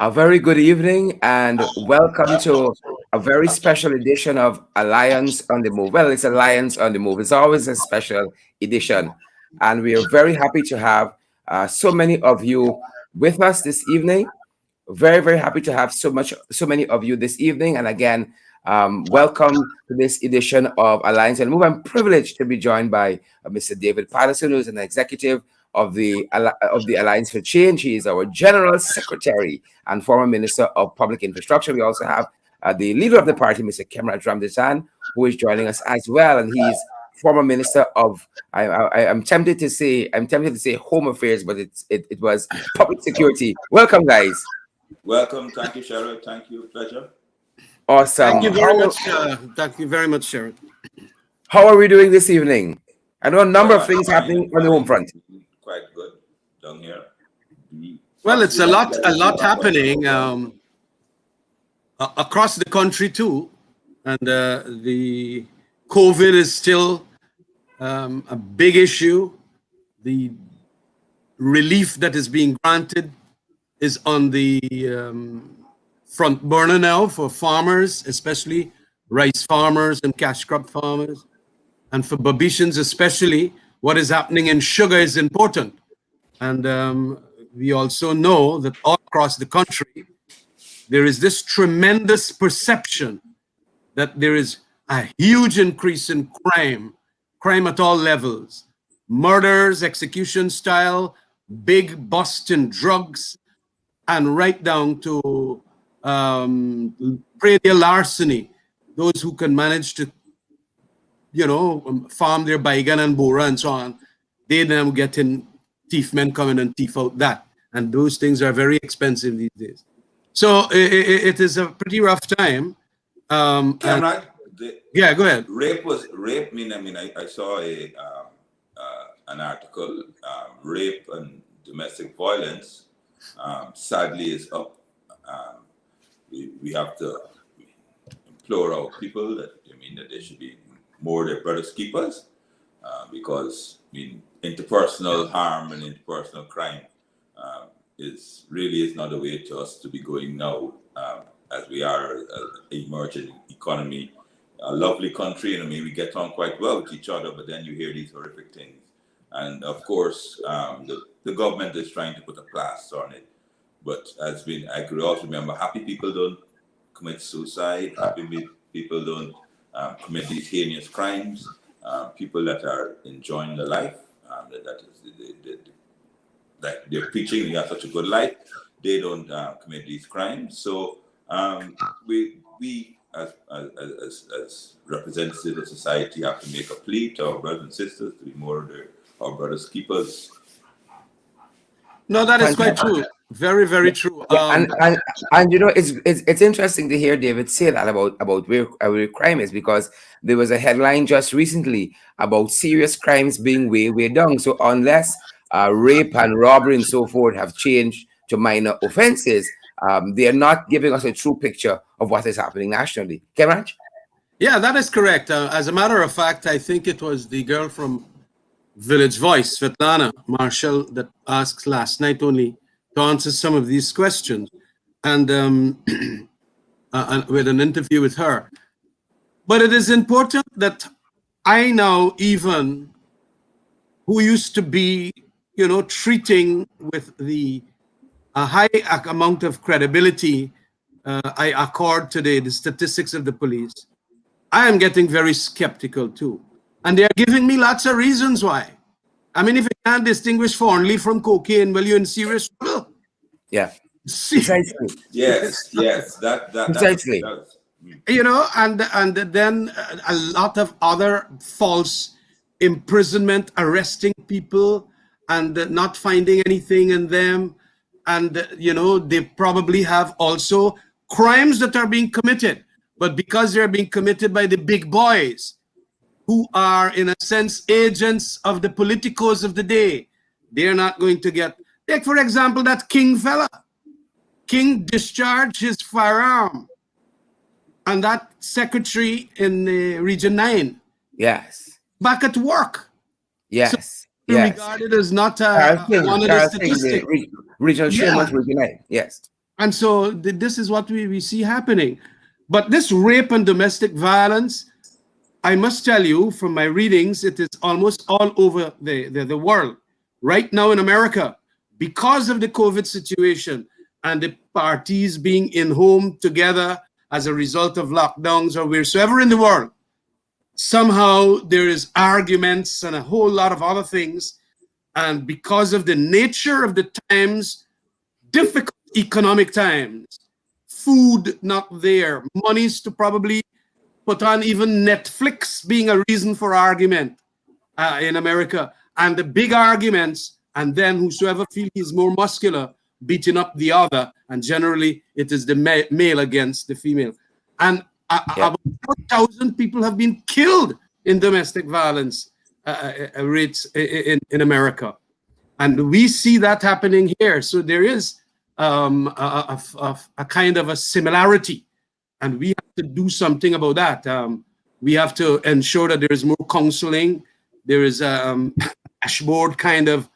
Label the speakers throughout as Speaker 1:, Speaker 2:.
Speaker 1: A very good evening and welcome to a very special edition of Alliance on the Move. Well, it's Alliance on the Move. It's always a special edition. And we are very happy to have so many of you with us this evening. Very, very happy to have so many of you this evening. And again, welcome to this edition of Alliance and Move. I'm privileged to be joined by Mr. David Patterson, who's an executive of the Alliance for Change. He is our General Secretary and former Minister of Public Infrastructure. We also have the leader of the party, Mr. Kemrat Ramdesan, who is joining us as well, and he's former Minister of I'm tempted to say Home Affairs, but it was Public Security. Welcome, guys.
Speaker 2: Welcome. Thank you, Sharon. Thank you. Pleasure.
Speaker 1: Awesome.
Speaker 3: Thank you very much. Thank you very much, Sharon.
Speaker 1: How are we doing this evening? I know a number of things happening on the home front.
Speaker 2: Quite good down here.
Speaker 3: Well, it's a lot happening across the country too, and the COVID is still a big issue. The relief that is being granted is on the front burner now for farmers, especially rice farmers and cash crop farmers, and for Berbicians especially. What is happening in sugar is important. And we also know that all across the country, there is this tremendous perception that there is a huge increase in crime at all levels, murders, execution style, big bust in drugs, and right down to radio larceny, those who can manage to farm their baigan and bora and so on, they now getting thief men coming and thief out that. And those things are very expensive these days. So it is a pretty rough time.
Speaker 2: Yeah,
Speaker 3: go ahead.
Speaker 2: Rape. I saw an article. Rape and domestic violence, sadly, is up. We have to implore our people that they should be more their brothers keepers, because interpersonal harm and interpersonal crime is not a way to us to be going now, as we are an emerging economy, a lovely country, and we get on quite well with each other, but then you hear these horrific things. And of course, the government is trying to put a plaster on it, but I could also remember, happy people don't commit suicide, happy people don't commit these heinous crimes. People that are enjoying the life, that they're preaching, they have such a good life, they don't commit these crimes. So we as representatives of society have to make a plea to our brothers and sisters to be more our brothers keepers.
Speaker 3: No, that is quite true. Very, very true.
Speaker 1: And it's interesting to hear David say that about where crime is, because there was a headline just recently about serious crimes being way down. So unless rape and robbery and so forth have changed to minor offenses, they are not giving us a true picture of what is happening nationally. Kemraj?
Speaker 3: Yeah, that is correct. As a matter of fact, I think it was the girl from Village Voice, Svetlana Marshall, that asked last night only to answer some of these questions, and with an interview with her. But it is important that I now, even who used to be, treating with the high amount of credibility I accord today the statistics of the police, I am getting very skeptical too. And they are giving me lots of reasons why. If you can't distinguish Thornley from cocaine, well, you're in serious trouble.
Speaker 1: Yeah. Precisely.
Speaker 2: Yes. That
Speaker 1: precisely.
Speaker 3: And then a lot of other false imprisonment, arresting people and not finding anything in them. And, they probably have also crimes that are being committed, but because they're being committed by the big boys, who are, in a sense, agents of the politicos of the day, they're not going to get. Take, for example, that King fella. King discharged his firearm, and that secretary in Region 9.
Speaker 1: Yes.
Speaker 3: Back at work.
Speaker 1: Yes.
Speaker 3: So regarded as not one of the statistics.
Speaker 1: Regional chairman, Region 9. Yes.
Speaker 3: And so this is what we see happening. But this rape and domestic violence, I must tell you from my readings, it is almost all over the world. Right now in America, because of the COVID situation and the parties being in home together as a result of lockdowns or wheresoever in the world, somehow there is arguments and a whole lot of other things. And because of the nature of the times, difficult economic times, food not there, monies to probably put on even Netflix being a reason for argument in America, and the big arguments, and then whosoever feels he's more muscular beating up the other, and generally it is the male against the female. And
Speaker 1: Yeah.
Speaker 3: about 4,000 people have been killed in domestic violence rates in America. And we see that happening here. So there is a kind of a similarity, and we have to do something about that. We have to ensure that there is more counseling. There is a dashboard kind of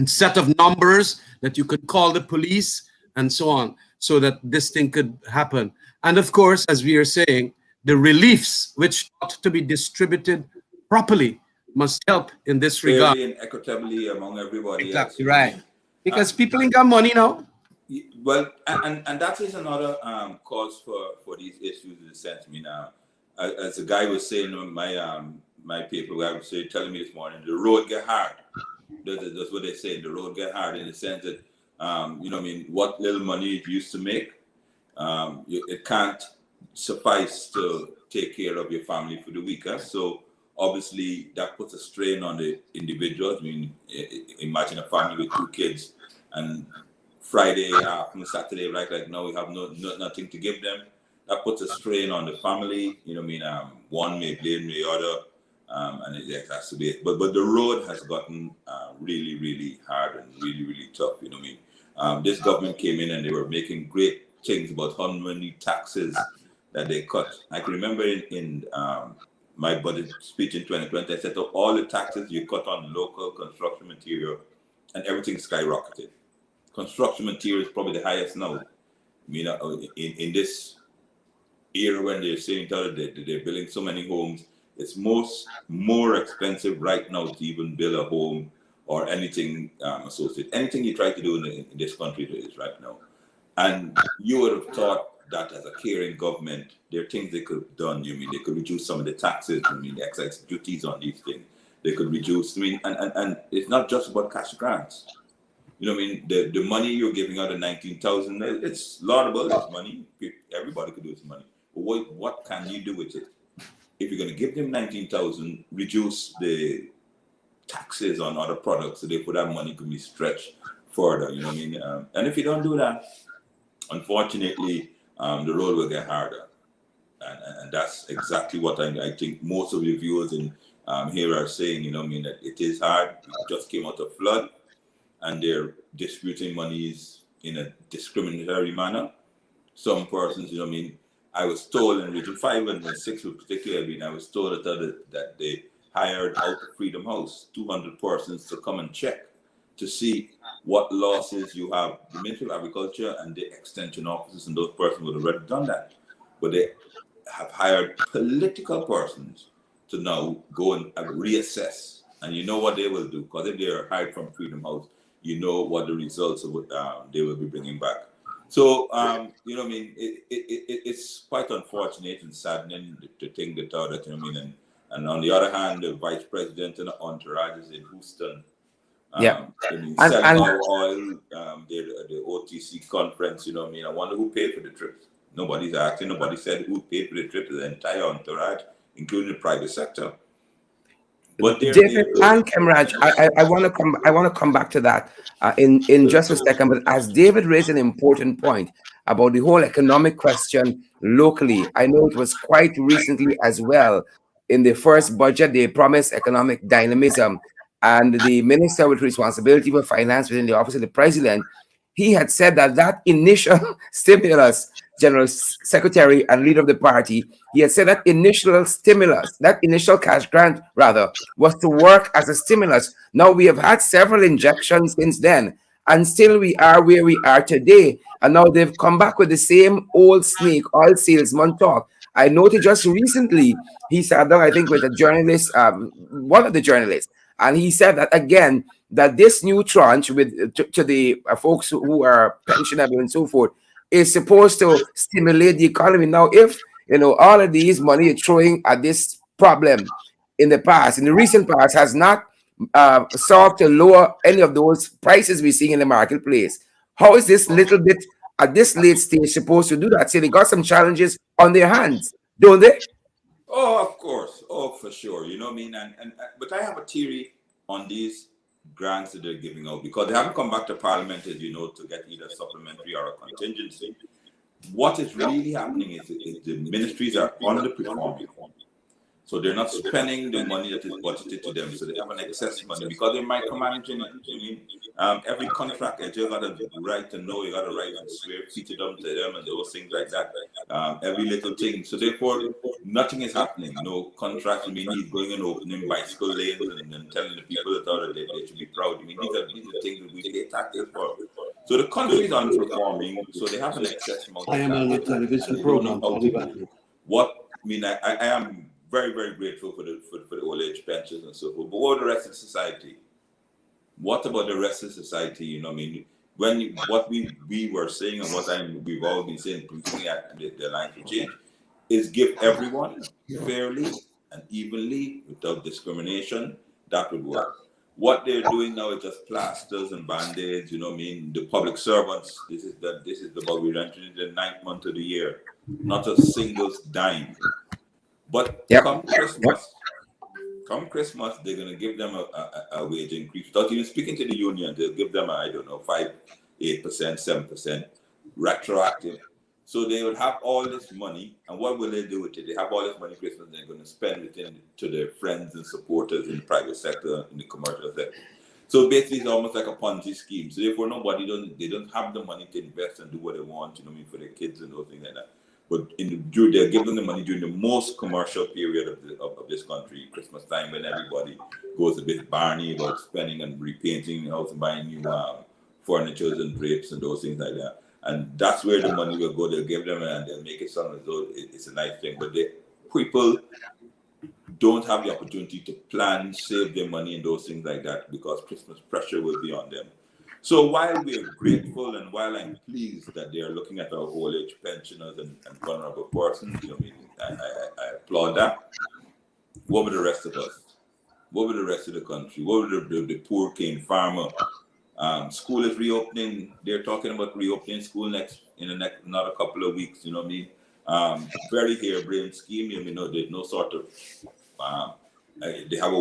Speaker 3: set of numbers that you could call the police and so on, so that this thing could happen. And of course, as we are saying, the reliefs which ought to be distributed properly must help in this regard.
Speaker 2: Fairly and equitably among everybody else.
Speaker 3: Exactly right. Because people ain't got money now.
Speaker 2: Well, and that is another cause for these issues in the sense. I mean, as the guy was saying on my paper, guy was telling me this morning, the road get hard. That's what they say. The road get hard in the sense that you know, I mean, what little money you used to make, it can't suffice to take care of your family for the week. So obviously that puts a strain on the individuals. I mean, imagine a family with 2 kids and Friday afternoon, Saturday, like now we have nothing to give them. That puts a strain on the family. You know what I mean? One may blame the other, and it has to be it. But the road has gotten really, really hard and really, really tough. You know what I mean? This government came in and they were making great things about how many taxes that they cut. I can remember in my budget speech in 2020, I said, oh, all the taxes you cut on local construction material and everything skyrocketed. Construction material is probably the highest now. I mean, in this era when they're saying that they're building so many homes, it's more expensive right now to even build a home or anything associated. Anything you try to do in this country is right now. And you would have thought that as a caring government, there are things they could have done. You mean they could reduce some of the taxes, I mean the excise duties on these things. They could reduce, I mean, and it's not just about cash grants. You know what I mean? The money you're giving out of 19,000, it's laudable, it's money. Everybody could do this money. But what can you do with it? If you're going to give them 19,000, reduce the taxes on other products so therefore that money could be stretched further. You know what I mean? And if you don't do that, unfortunately, the road will get harder. And that's exactly what I think most of the viewers in here are saying. You know what I mean? That it is hard. We just came out of flood, and they're distributing monies in a discriminatory manner. Some persons, you know what I mean, I was told in Region 5 and 6 particularly, I mean, I was told that they hired out of Freedom House 200 persons to come and check to see what losses you have. The Ministry of Agriculture and the extension officers and those persons would have already done that. But they have hired political persons to now go and reassess. And you know what they will do, because if they are hired from Freedom House, you know what the results of what they will be bringing back. So, you know what I mean, it's quite unfortunate and saddening to think that, you know what I mean, and on the other hand, the vice president and the entourage is in Houston.
Speaker 1: Yeah.
Speaker 2: Selling our oil, the OTC conference, you know what I mean. I wonder who paid for the trips. Nobody's asking, nobody said who paid for the trip, the entire entourage, including the private sector. But
Speaker 1: David and Kemraj, I want to come back to that in just a second. But as David raised an important point about the whole economic question locally, I know it was quite recently as well. In the first budget, they promised economic dynamism, and the minister with responsibility for finance within the office of the president, he had said that initial stimulus, General Secretary and leader of the party, he had said that initial stimulus, that initial cash grant rather, was to work as a stimulus. Now we have had several injections since then, and still we are where we are today. And now they've come back with the same old snake oil salesman talk. I noted just recently he sat down, I think, with a journalist, one of the journalists, and he said that again, that this new tranche with to the folks who are pensionable and so forth is supposed to stimulate the economy. Now, if all of these money you're throwing at this problem in the past, in the recent past, has not sought to lower any of those prices we're seeing in the marketplace, how is this little bit at this late stage supposed to do that? See, they got some challenges on their hands, don't they?
Speaker 2: Oh, of course. Oh, for sure. You know what I mean? But I have a theory on these grants that they're giving out because they haven't come back to Parliament, as you know, to get either supplementary or a contingency. What is really happening is the ministries are underperforming. So they're not spending the money that is budgeted to them. So they have an excess money because they're micromanaging it. I mean, every contract, you got to write to know, you got to write and swear, feed to them and those things like that. Every little thing. So therefore, nothing is happening. No contracts. I mean, he's going and opening bicycle lanes and telling the people that they should be proud. I mean, these are things that we pay taxes for. So the country is underperforming. So they have an excess amount of
Speaker 3: I am on a television program. I'll be back.
Speaker 2: I am very, very grateful for the old age pensions and so forth. But what about the rest of society? What about the rest of society? You know, I mean, what we were saying and what we've all been saying, looking at the line for change, is give everyone fairly and evenly without discrimination. That would work. What they're doing now is just plasters and band-aids. You know what I mean? The public servants. This is about we're entering the 9th month of the year. Not a single dime. But come Christmas, they're going to give them a wage increase. Without even speaking to the union, they'll give them, 5, 8%, 7% retroactive. So they will have all this money. And what will they do with it? They have all this money Christmas, they're going to spend it to their friends and supporters in the private sector, in the commercial sector. So basically, it's almost like a Ponzi scheme. So therefore, they don't have the money to invest and do what they want, for their kids and those things like that. But they're giving the money during the most commercial period of this country, Christmas time, when everybody goes a bit barney about spending and repainting the house and buying new furniture and drapes and those things like that. And that's where the money will go. They'll give them and they'll make it sound as though it's a nice thing. But people don't have the opportunity to plan, save their money and those things like that because Christmas pressure will be on them. So while we're grateful and while I'm pleased that they are looking at our old age pensioners and vulnerable persons, I applaud that. What about the rest of us? What about the rest of the country? What about the poor cane farmer? School is reopening. They're talking about reopening school in another couple of weeks. You know what I mean? Very harebrained scheme. There's no sort of they have a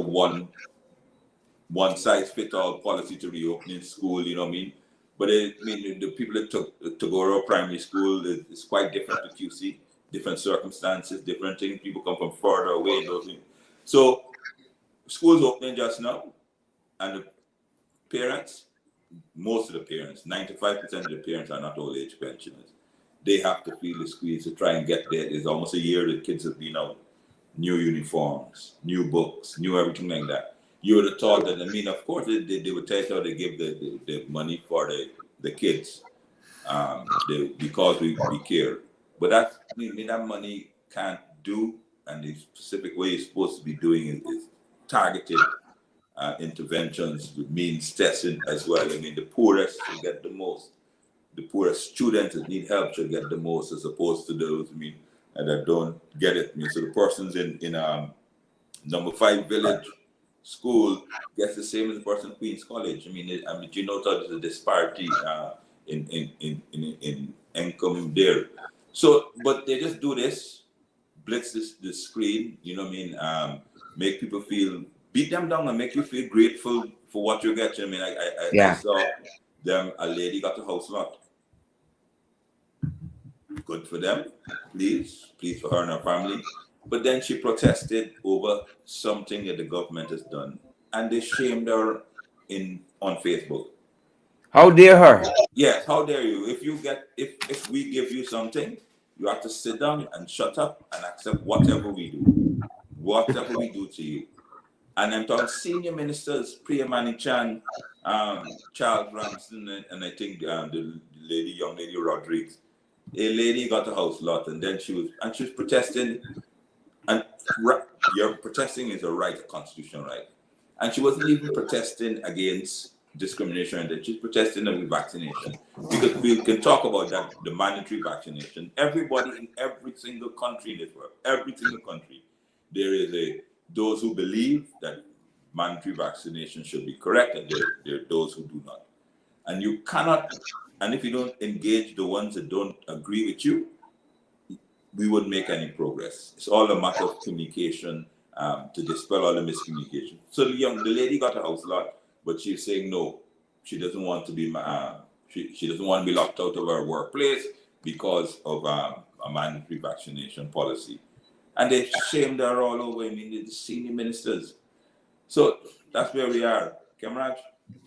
Speaker 2: one size fit all policy to reopening school, you know what I mean? But the people that took to go to primary school is quite different to QC, different circumstances, different things. People come from further away and those things. So school's opening just now, and the parents, most of the parents, 95% of the parents are not old age pensioners. They have to feel the squeeze to try and get there. It's almost a year the kids have been out. New uniforms, new books, new everything like that. You would have thought that, of course, they would tell you how they give the money for the kids because we care. But that money can't do, and the specific way it's supposed to be doing is targeted interventions, with means testing as well. The poorest should get the most. The poorest students that need help should get the most as opposed to those, that don't get it. So the persons in number 5 village school gets the same as the person in Queen's College. There's a disparity in income there. So, but they just do this, blitz the screen, make people beat them down and make you feel grateful for what you get. I saw them, a lady got a house lot. Good for them, please for her and her family. But then she protested over something that the government has done, and they shamed her on Facebook.
Speaker 1: How dare her?
Speaker 2: Yes, how dare you? If we give you something, you have to sit down and shut up and accept whatever we do to you. And I'm talking senior ministers, Priya Manichan, Charles Ramsden, and I think the young lady Rodriguez. A lady got a house lot, and then she was protesting, and your protesting is a right, a constitutional right, and she wasn't even protesting against discrimination, and then she's protesting against vaccination, because we can talk about that, the mandatory vaccination. Everybody in every single country in this world, every single country, there is those who believe that mandatory vaccination should be correct, and there are those who do not. And you cannot, and if you don't engage the ones that don't agree with you, we wouldn't make any progress. It's all a matter of communication, to dispel all the miscommunication. So the lady got a house lot, but she's saying no, she doesn't want to be she doesn't want to be locked out of her workplace because of a mandatory vaccination policy. And they shamed her all over. I mean, the senior ministers. So that's where we are. Kamraj?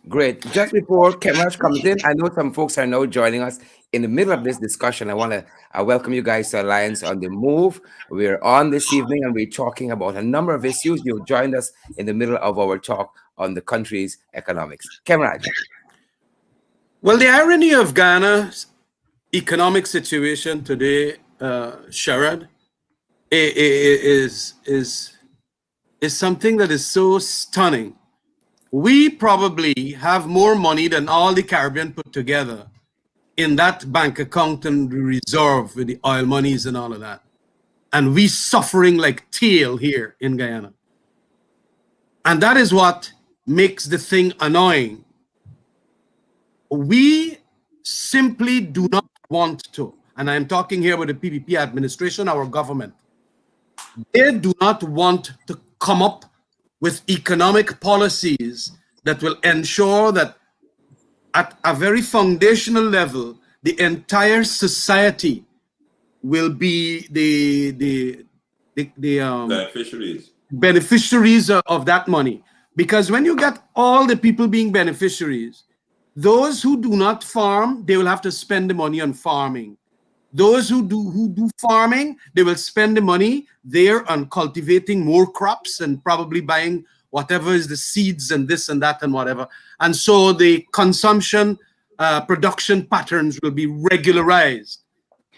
Speaker 1: Great. Just before Kemraj comes in, I know some folks are now joining us in the middle of this discussion. I want to welcome you guys to Alliance on the Move. We're on this evening and we're talking about a number of issues. You joined us in the middle of our talk on the country's economics. Kemraj.
Speaker 3: Well, the irony of Ghana's economic situation today, Sherrod, is something that is so stunning. We probably have more money than all the Caribbean put together in that bank account and reserve with the oil monies and all of that. And we suffering like tail here in Guyana. And that is what makes the thing annoying. We simply do not want to, and I'm talking here with the PPP administration, our government, they do not want to come up with economic policies that will ensure that at a very foundational level, the entire society will be the beneficiaries of that money. Because when you get all the people being beneficiaries, those who do not farm, they will have to spend the money on farming. Those who do farming, they will spend the money there on cultivating more crops and probably buying whatever is the seeds and this and that and whatever. And so the consumption, production patterns will be regularized.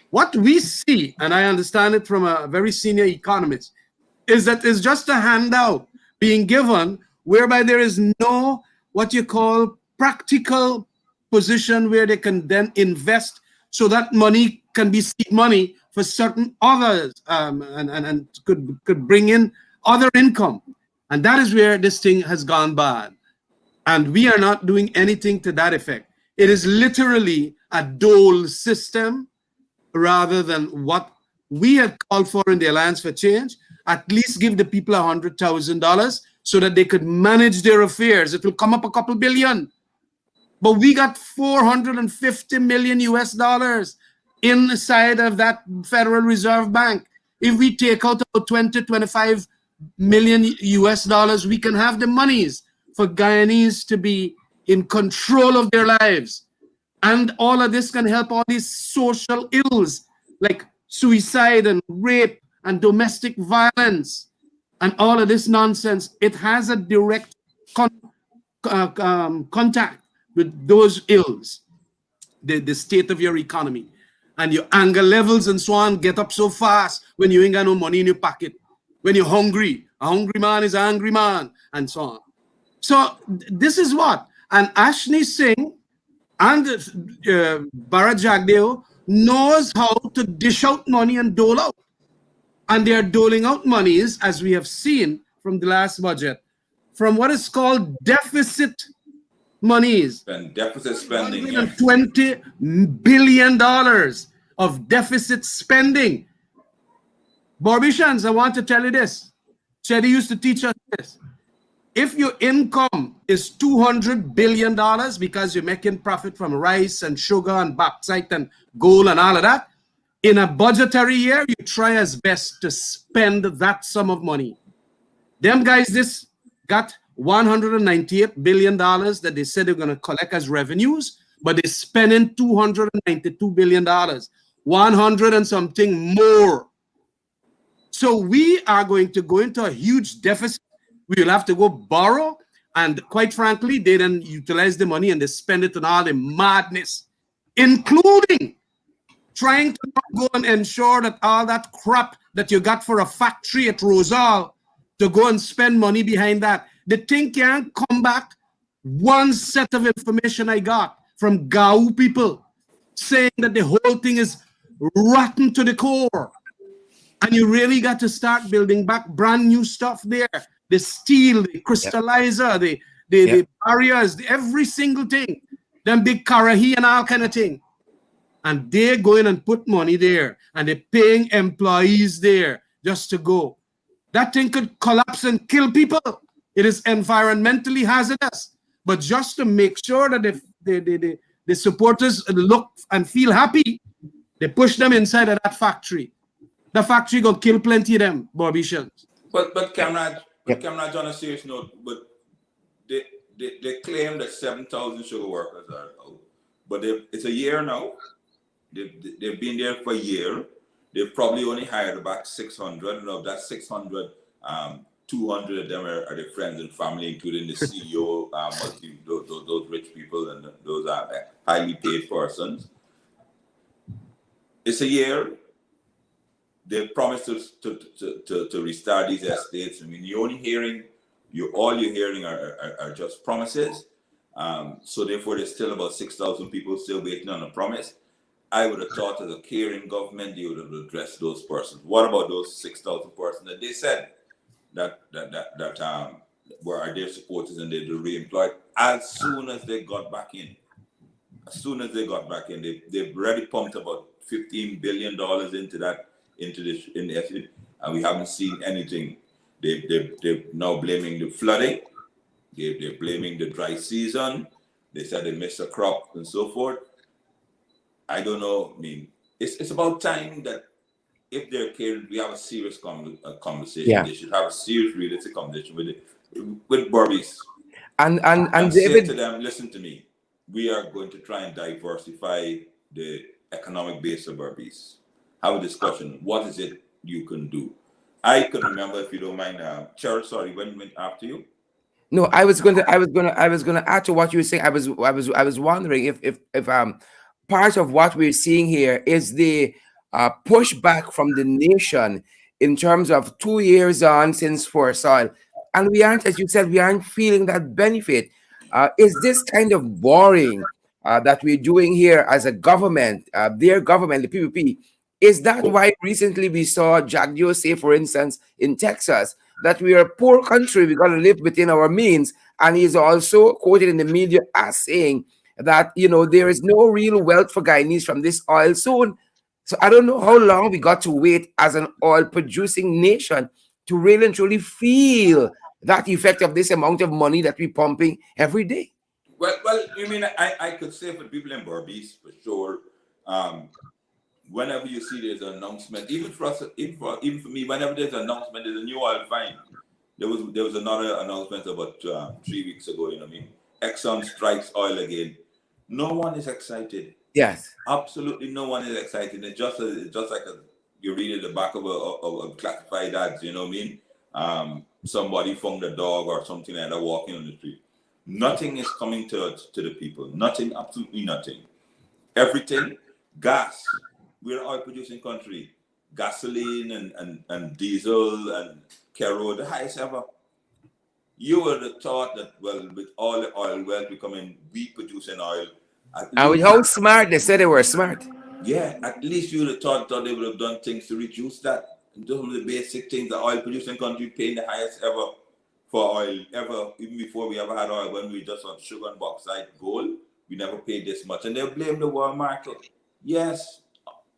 Speaker 3: What we see, and I understand it from a very senior economist, is that it's just a handout being given whereby there is no what you call practical position where they can then invest so that money can be seed money for certain others, and could bring in other income. And that is where this thing has gone bad. And we are not doing anything to that effect. It is literally a dole system rather than what we had called for in the Alliance for Change. At least give the people $100,000 so that they could manage their affairs. It will come up a couple billion. But we got 450 million US dollars inside of that Federal Reserve Bank. If we take out about 20, 25 million US dollars, we can have the monies for Guyanese to be in control of their lives. And all of this can help all these social ills like suicide and rape and domestic violence and all of this nonsense. It has a direct contact with those ills, the state of your economy. And your anger levels and so on get up so fast when you ain't got no money in your pocket. When you're hungry, a hungry man is an angry man, and so on. So this is what, and Ashni Singh and Bharat Jagdeo knows how to dish out money and dole out. And they are doling out monies, as we have seen from the last budget, from what is called deficit monies.
Speaker 2: And deficit spending.
Speaker 3: $20 billion of deficit spending. Berbicians, I want to tell you this. Chetty used to teach us this. If your income is $200 billion because you're making profit from rice and sugar and bauxite and gold and all of that, in a budgetary year, you try as best to spend that sum of money. Them guys, this got $198 billion that they said they're going to collect as revenues, but they're spending $292 billion, 100 and something more. So we are going to go into a huge deficit. We will have to go borrow. And quite frankly, they then utilize the money and they spend it on all the madness, including trying to go and ensure that all that crap that you got for a factory at Rosal, to go and spend money behind that. The thing can't come back. One set of information I got from Gau people saying that the whole thing is rotten to the core. And you really got to start building back brand new stuff there. The steel, the crystallizer, the barriers, every single thing. Them big Karahi and all kind of thing. And they're going and put money there. And they're paying employees there just to go. That thing could collapse and kill people. It is environmentally hazardous. But just to make sure that the supporters look and feel happy, they push them inside of that factory. The factory gonna kill plenty of them, Barbicians.
Speaker 2: But Cameron, on a serious note, but they claim that 7,000 sugar workers are out. But it's a year now. They've been there for a year. They've probably only hired about 600. And of that 600, 200 of them are their friends and family, including the CEO, those rich people and those highly paid persons. It's a year. They've promised to restart these estates. I mean, all you're hearing are just promises. So therefore, there's still about 6,000 people still waiting on a promise. I would have thought as a caring government, they would have addressed those persons. What about those 6,000 persons that they said that were their supporters and they were re-employed as soon as they got back in? As soon as they got back in, they've already pumped about $15 billion into this, and we haven't seen anything. They're now blaming the flooding. They're blaming the dry season. They said they missed a crop and so forth. I don't know. I mean, it's about time that if they're caring, we have a serious conversation.
Speaker 1: Yeah.
Speaker 2: They should have a serious, realistic conversation with Berbice.
Speaker 1: And
Speaker 2: And
Speaker 1: David,
Speaker 2: say to them, listen to me. We are going to try and diversify the economic base of Berbice. Have a discussion. What is it you can do? I can remember, if you don't mind, Cheryl, sorry, when went after you.
Speaker 1: no, I was going to add to what you were saying. I was wondering if part of what we're seeing here is the pushback from the nation in terms of 2 years on since Forest Oil, and we aren't, as you said, we aren't feeling that benefit. Is this kind of boring that we're doing here as a government, their government, the PPP? Is that why recently we saw Jagdio say, for instance, in Texas, that we are a poor country, we got to live within our means? And he's also quoted in the media as saying that, there is no real wealth for Guyanese from this oil soon. So I don't know how long we got to wait as an oil producing nation to really and truly feel that effect of this amount of money that we're pumping every day.
Speaker 2: Well, you mean I could say for the people in Berbice, for sure, whenever you see there's an announcement, even for us, even for me, whenever there's an announcement, there's a new oil find. There was another announcement about 3 weeks ago. Exxon strikes oil again. No one is excited.
Speaker 1: Yes,
Speaker 2: Absolutely, no one is excited. It's just like you read at the back of a classified ads. You know what I mean? Somebody found a dog or something like that walking on the street. Nothing is coming to the people. Nothing, absolutely nothing. Everything, gas. We're an oil producing country. Gasoline and diesel and kerosene, the highest ever. You would have thought that, well, with all the oil wealth becoming, we producing oil.
Speaker 1: and with how smart they said they were smart.
Speaker 2: Yeah, at least you would have thought they would have done things to reduce that. Some of the basic things, the oil producing country paying the highest ever for oil, ever, even before we ever had oil, when we just on sugar and bauxite, gold, we never paid this much. And they'll blame the world market. Yes,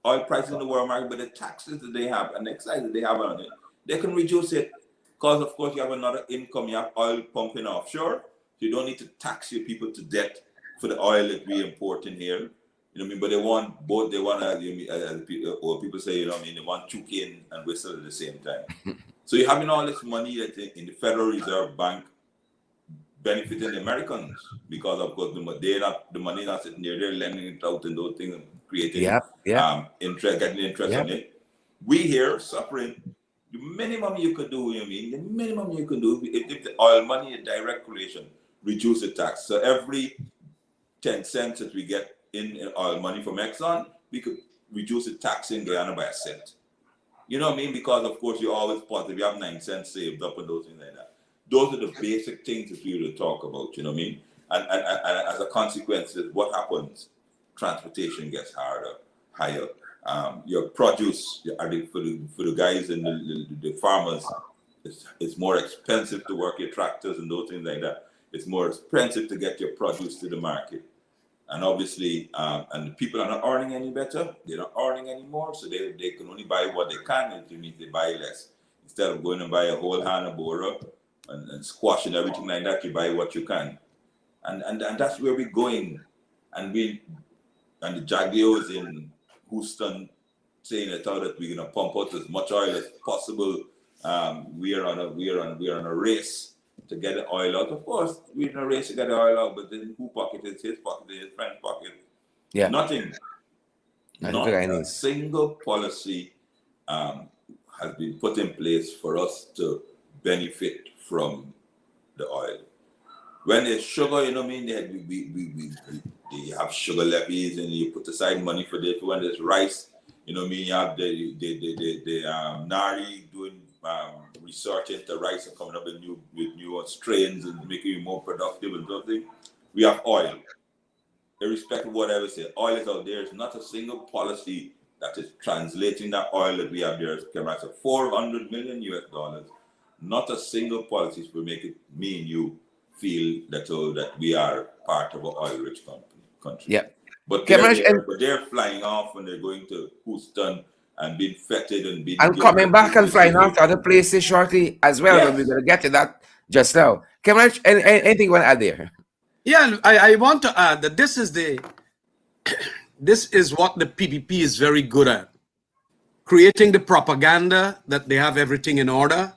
Speaker 2: oil prices in the world market, but the taxes that they have and the excise that they have on it, they can reduce it. Because, of course, you have another income, you have oil pumping offshore. So you don't need to tax your people to death for the oil that we import in here. You know what I mean? But they want both, people say, you know what I mean, they want chuki and whistle at the same time. So you're having all this money that in the Federal Reserve Bank benefiting the Americans because, of course, the money not sitting there, they're lending it out and those things, creating interest, getting interest on it. We here suffering The minimum you could do, you mean, the minimum you could do, if the oil money in direct relation, reduce the tax. So every 10 cents that we get in oil money from Exxon, we could reduce the tax in Guyana by a cent. You know what I mean? Because, of course, you're always positive. You have 9 cents saved up and those things like that. Those are the basic things that we will talk about, you know what I mean? And as a consequence, what happens? Transportation gets higher. Your produce for the guys and the farmers, it's more expensive to work your tractors and those things like that. It's more expensive to get your produce to the market. And obviously, and the people are not earning any better. They're not earning anymore, so they can only buy what they can, and it means they buy less. Instead of going and buy a whole hand of bora and squash and everything like that, you buy what you can. And that's where we're going. And the Jagdeo is in Houston saying that we're gonna pump out as much oil as possible. We are on a race to get the oil out. Of course, we're in a race to get the oil out, but then who pocket is his pocket, his friend's pocket?
Speaker 1: Yeah.
Speaker 2: Nothing. Not a single policy has been put in place for us to benefit from the oil. When there's sugar, you know what I mean, they have sugar levies and you put aside money for this. When there's rice, you know what I mean, you have the NARI doing research into rice and coming up with new strains and making it more productive and something. We have oil. Irrespective of whatever say, oil is out there. There's not a single policy that is translating that oil that we have there. It's $400 million US. Not a single policy will make it me and you feel that we are part of an oil-rich country.
Speaker 1: Yeah.
Speaker 2: But they're flying off and they're going to Houston and being fetted and
Speaker 1: coming back and flying off to other places shortly as well. Yes. We're going to get to that just now. Cameron, anything you want to add there?
Speaker 3: Yeah, I want to add that this is what the PPP is very good at. Creating the propaganda that they have everything in order,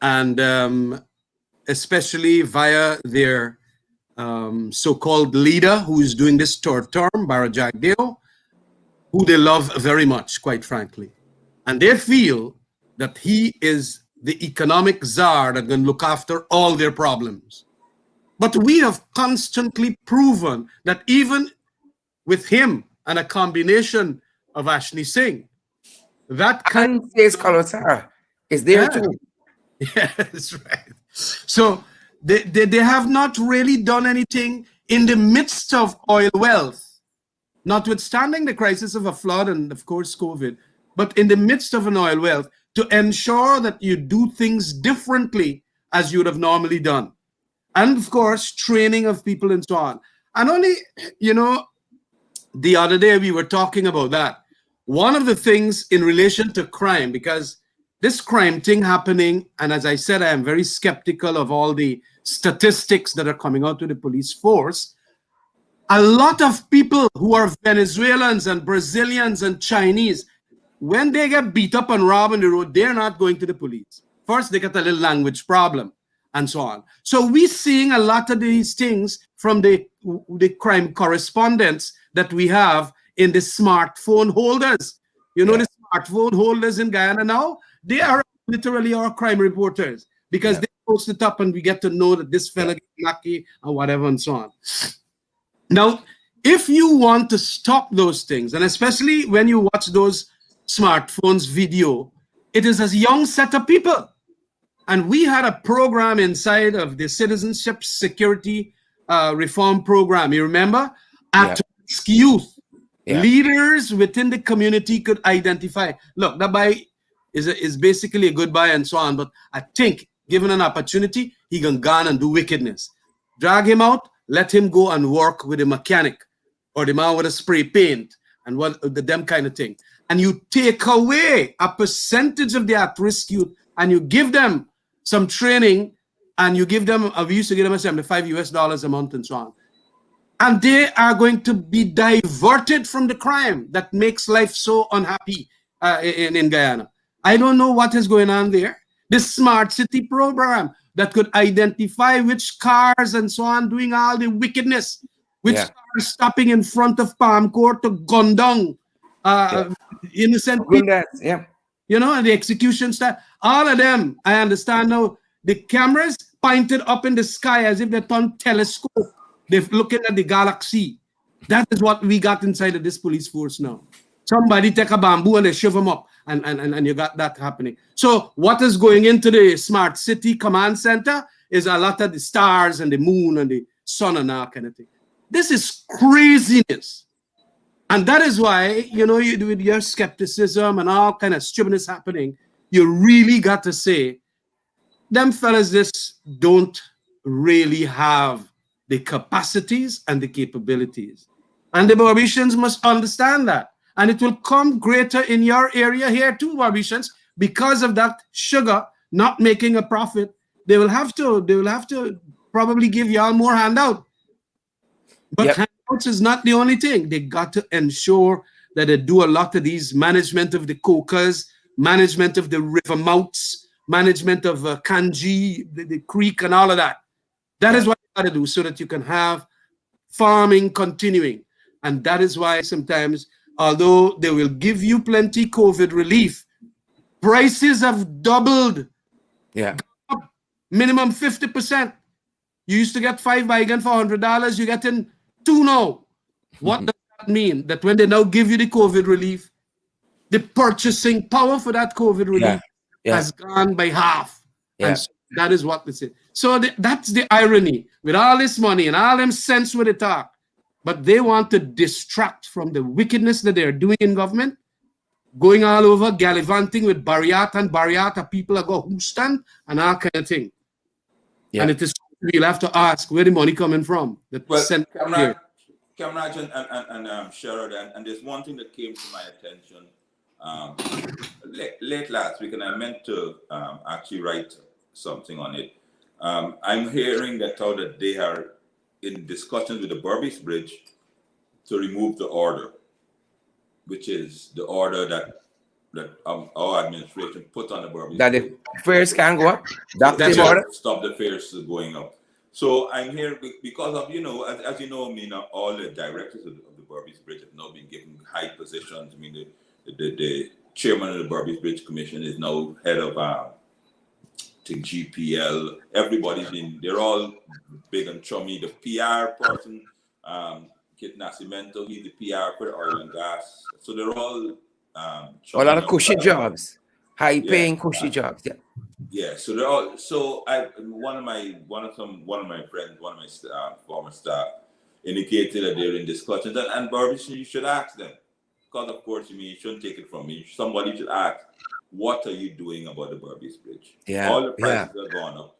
Speaker 3: and especially via their so-called leader who is doing this third term, Bara Jagdeo, who they love very much, quite frankly. And they feel that he is the economic czar that can look after all their problems. But we have constantly proven that even with him and a combination of Ashni Singh, that kind of
Speaker 1: is there too.
Speaker 3: Yeah, that's right. So they have not really done anything in the midst of oil wealth, notwithstanding the crisis of a flood and, of course, COVID, but in the midst of an oil wealth to ensure that you do things differently as you would have normally done. And, of course, training of people and so on. And only, the other day we were talking about that. One of the things in relation to crime, because this crime thing happening, and as I said, I am very skeptical of all the statistics that are coming out to the police force. A lot of people who are Venezuelans and Brazilians and Chinese, when they get beat up and robbed on the road, they're not going to the police. First, they get a little language problem and so on. So we're seeing a lot of these things from the crime correspondents that we have in the smartphone holders. The smartphone holders in Guyana now, they are literally our crime reporters because they post it up and we get to know that this fella gets lucky and whatever and so on. Now, if you want to stop those things, and especially when you watch those smartphones video, it is a young set of people. And we had a program inside of the Citizenship Security Reform Program. You remember? At-risk youth. Leaders within the community could identify. Look, that guy is basically a good guy and so on. But I think, given an opportunity, he can go and do wickedness. Drag him out, let him go and work with a mechanic or the man with a spray paint and them kind of thing. And you take away a percentage of the at-risk youth and you give them some training and you give them, we used to give them $75 a month and so on. And they are going to be diverted from the crime that makes life so unhappy in Guyana. I don't know what is going on there. The Smart City program that could identify which cars and so on doing all the wickedness, which cars stopping in front of Palm Court to gun down innocent people. you know, and the execution staff, all of them, I understand now, the cameras pointed up in the sky as if they're on telescope. They're looking at the galaxy. That is what we got inside of this police force now. Somebody take a bamboo and they shove them up, and you got that happening. So what is going into the smart city command center is a lot of the stars and the moon and the sun and that kind of thing. This is craziness. And that is why, you know, you, with your skepticism and all kind of stupidness happening, you really got to say, them fellas just don't really have the capacities and the capabilities. And the Barbicians must understand that. And it will come greater in your area here too, Barbicians, because of that sugar not making a profit. They will have to probably give y'all more handout. But
Speaker 1: Yep.
Speaker 3: handouts is not the only thing. They got to ensure that they do a lot of these management of the cocas, management of the river mouths, management of Kanji, the creek, and all of that. That is what you got to do so that you can have farming continuing. And that is why sometimes, although they will give you plenty COVID relief, prices have doubled.
Speaker 1: Yeah.
Speaker 3: Minimum 50%. You used to get 5 again for $100. You're getting 2 now. What does that mean? That when they now give you the COVID relief, the purchasing power for that COVID relief has gone by half.
Speaker 1: Yeah.
Speaker 3: And so that is what they say. So that's the irony. With all this money and all them sense with the talk, but they want to distract from the wickedness that they're doing in government, going all over, gallivanting with Bariata people that go Houston and all kind of thing.
Speaker 1: Yeah.
Speaker 3: And it is, we'll have to ask where the money coming from.
Speaker 2: Well, Cameron and Sherrod, and there's one thing that came to my attention late last week, and I meant to actually write something on it. I'm hearing that how that they are in discussions with the Berbice Bridge to remove the order, which is the order that our administration put on the Berbice
Speaker 1: That
Speaker 2: Bridge.
Speaker 1: the fares can go up. That's
Speaker 2: to
Speaker 1: order.
Speaker 2: stop the fares going up. So I'm here because of, you know, as you know, I mean, all the directors of the Berbice Bridge have now been given high positions. I mean, the chairman of the Berbice Bridge Commission is now head of GPL. Everybody's been, they're all big and chummy. The PR person, Kit Nascimento, he's the PR for the oil and gas. So they're all
Speaker 1: A lot of cushy jobs, high paying cushy jobs. Yeah.
Speaker 2: Yeah, so they're all. So one of my friends, one of my former staff, indicated that they're in discussions, and Berbice, you should ask them, because of course, you shouldn't take it from me. Somebody should ask, what are you doing about the Berbice Bridge?
Speaker 1: Yeah,
Speaker 2: all the prices are gone up.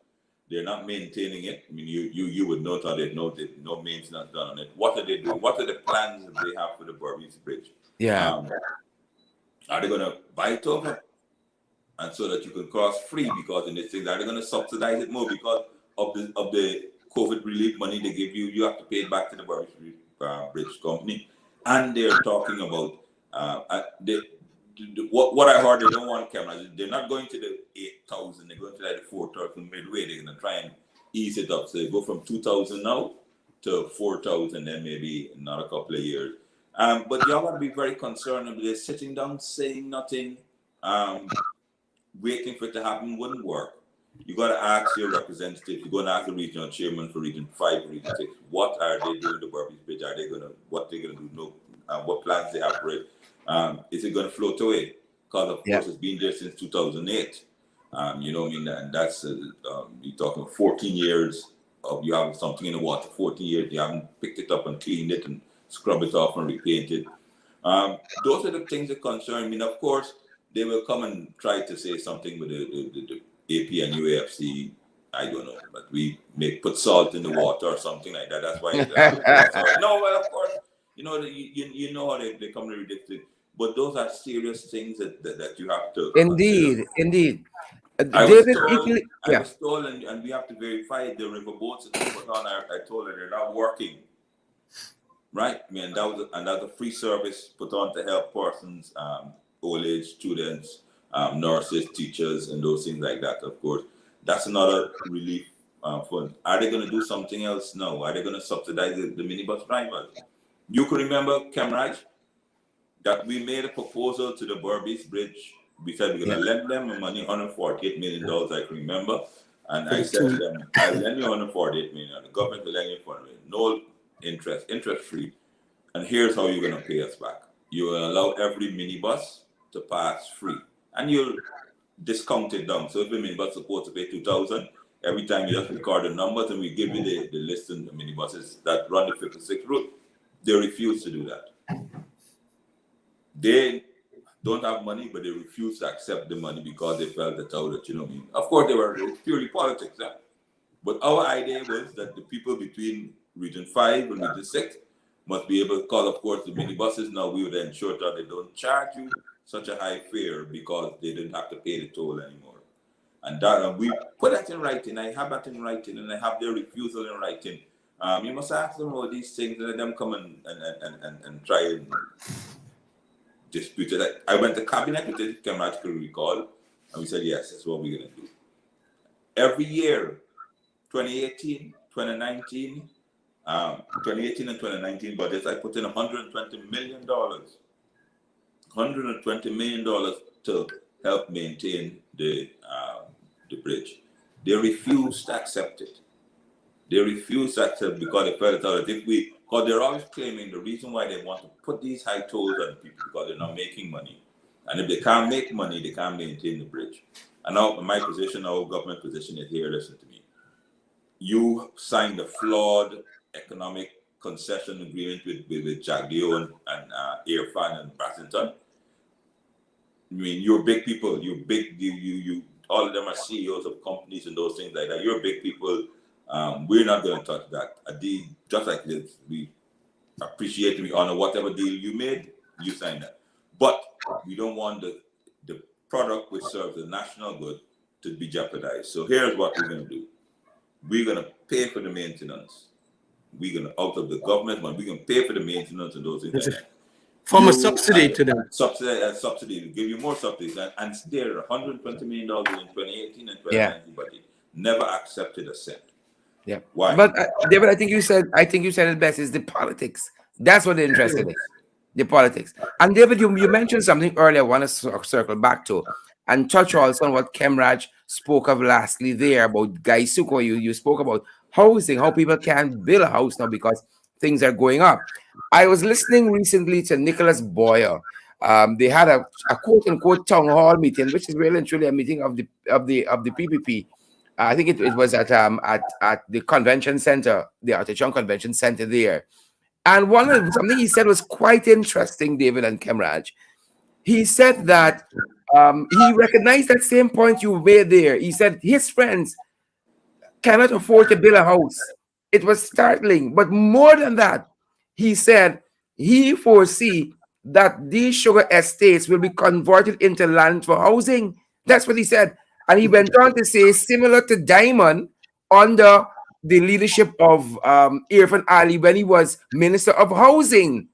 Speaker 2: They're not maintaining it. I mean, you would note how they know that no maintenance done on it. What are they doing? What are the plans that they have for the Berbice Bridge?
Speaker 1: Yeah.
Speaker 2: Are they going to buy it over? And so that you can cross free, because in this thing, are they going to subsidize it more because of the COVID relief money they give you? You have to pay it back to the Berbice Bridge Company. And they're talking about what I heard. They don't want cameras. They're not going to the 8,000. They're going to like the 4,000 midway. They're going to try and ease it up. So they go from 2,000 now to 4,000, then maybe in another couple of years. But y'all got to be very concerned. They're sitting down saying nothing. Waiting for it to happen wouldn't work. You got to ask your representative. You're going to ask the regional chairman for Region 5, Region 6. What are they doing to Berbice Bridge? Are they going to, what they're going to do? No, what plans they have for it? Is it going to float away? Because of course it's been there since 2008. You know what I mean? And that's you're talking 14 years of you have something in the water. 14 years you haven't picked it up and cleaned it and scrubbed it off and repainted. Those are the things that concern me. And of course, they will come and try to say something with the AP and UAFC. I don't know, but we may put salt in the water or something like that. That's why. No, well, of course, you know, you know how they come to ridiculous. But those are serious things that you have to.
Speaker 1: Indeed.
Speaker 2: I
Speaker 1: David,
Speaker 2: was told, and we have to verify the river boats that they put on. I told her they're not working. Right, I mean, that's a free service put on to help persons, old age students, nurses, teachers, and those things like that. Of course, that's another relief fund. Are they going to do something else? No. Are they going to subsidize the minibus drivers? You could remember, Camraj, that we made a proposal to the Berbice Bridge We said we're
Speaker 1: Yeah.
Speaker 2: going to lend them money, $148 million, I can remember. And I said to
Speaker 3: 42.
Speaker 2: them, I'll lend you $148 million. The government will lend you $400 million. No interest free. And here's how you're going to pay us back. You will allow every minibus to pass free. And you'll discount it down. So if the minibus is supposed to pay $2,000, every time you just record the numbers and we give you the list of the minibuses that run the 56 route, they refuse to do that. They don't have money, but they refuse to accept the money because they felt that, you know what I mean? Of course, they were purely politics. Huh? But our idea was that the people between Region 5 and Region 6 must be able to call, of course, the minibuses. Now we would ensure that they don't charge you such a high fare because they didn't have to pay the toll anymore. And that we put that in writing. I have that in writing, and I have their refusal in writing. You must ask them all these things, and let them come and try and dispute it. I went to cabinet with it, Camarade could recall, and we said, yes, that's what we're going to do. Every year, 2018, 2019, 2018 and 2019 budgets, I put in $120 million. $120 million to help maintain the bridge. They refused to accept it. They refused to accept because they felt that because they're always claiming the reason why they want to put these high tolls on people because they're not making money. And if they can't make money, they can't maintain the bridge. And now my position, our government position is here, listen to me. You signed a flawed economic concession agreement with Jaglio and Irfan and Brassington. I mean, you're big people. You're big. You. All of them are CEOs of companies and those things like that. You're big people. We're not going to touch that. A deal just like this. We appreciate, we honor whatever deal you made. You signed that, but we don't want the product which serves the national good to be jeopardized. So here's what we're going to do. We're going to pay for the maintenance. We're going to, out of the government money, we're going to pay for the maintenance and those things like that.
Speaker 3: From a subsidy to them.
Speaker 2: Subsidy, to give you more subsidies. And there are $120 million in 2018 and 2019 budget. Never accepted a cent.
Speaker 1: Yeah.
Speaker 2: Why?
Speaker 1: But David, I think you said it best, is the politics. That's what they're interested in. The politics. And David, you mentioned something earlier I want to circle back to and touch also on what Kemraj spoke of lastly there about Guy Suko. You spoke about housing, how people can't build a house now because things are going up. I was listening recently to Nicholas Boyer. They had a quote unquote town hall meeting, which is really and truly a meeting of the PPP. I think it was at the convention center, the Artichon Convention Center there. And something he said was quite interesting, David and Kemraj. He said that he recognized that same point you made there. He said his friends cannot afford to build a house. It was startling. But more than that, he said he foresee that these sugar estates will be converted into land for housing. That's what he said. And he went on to say, similar to Diamond under the leadership of Irfan Ali when he was Minister of Housing.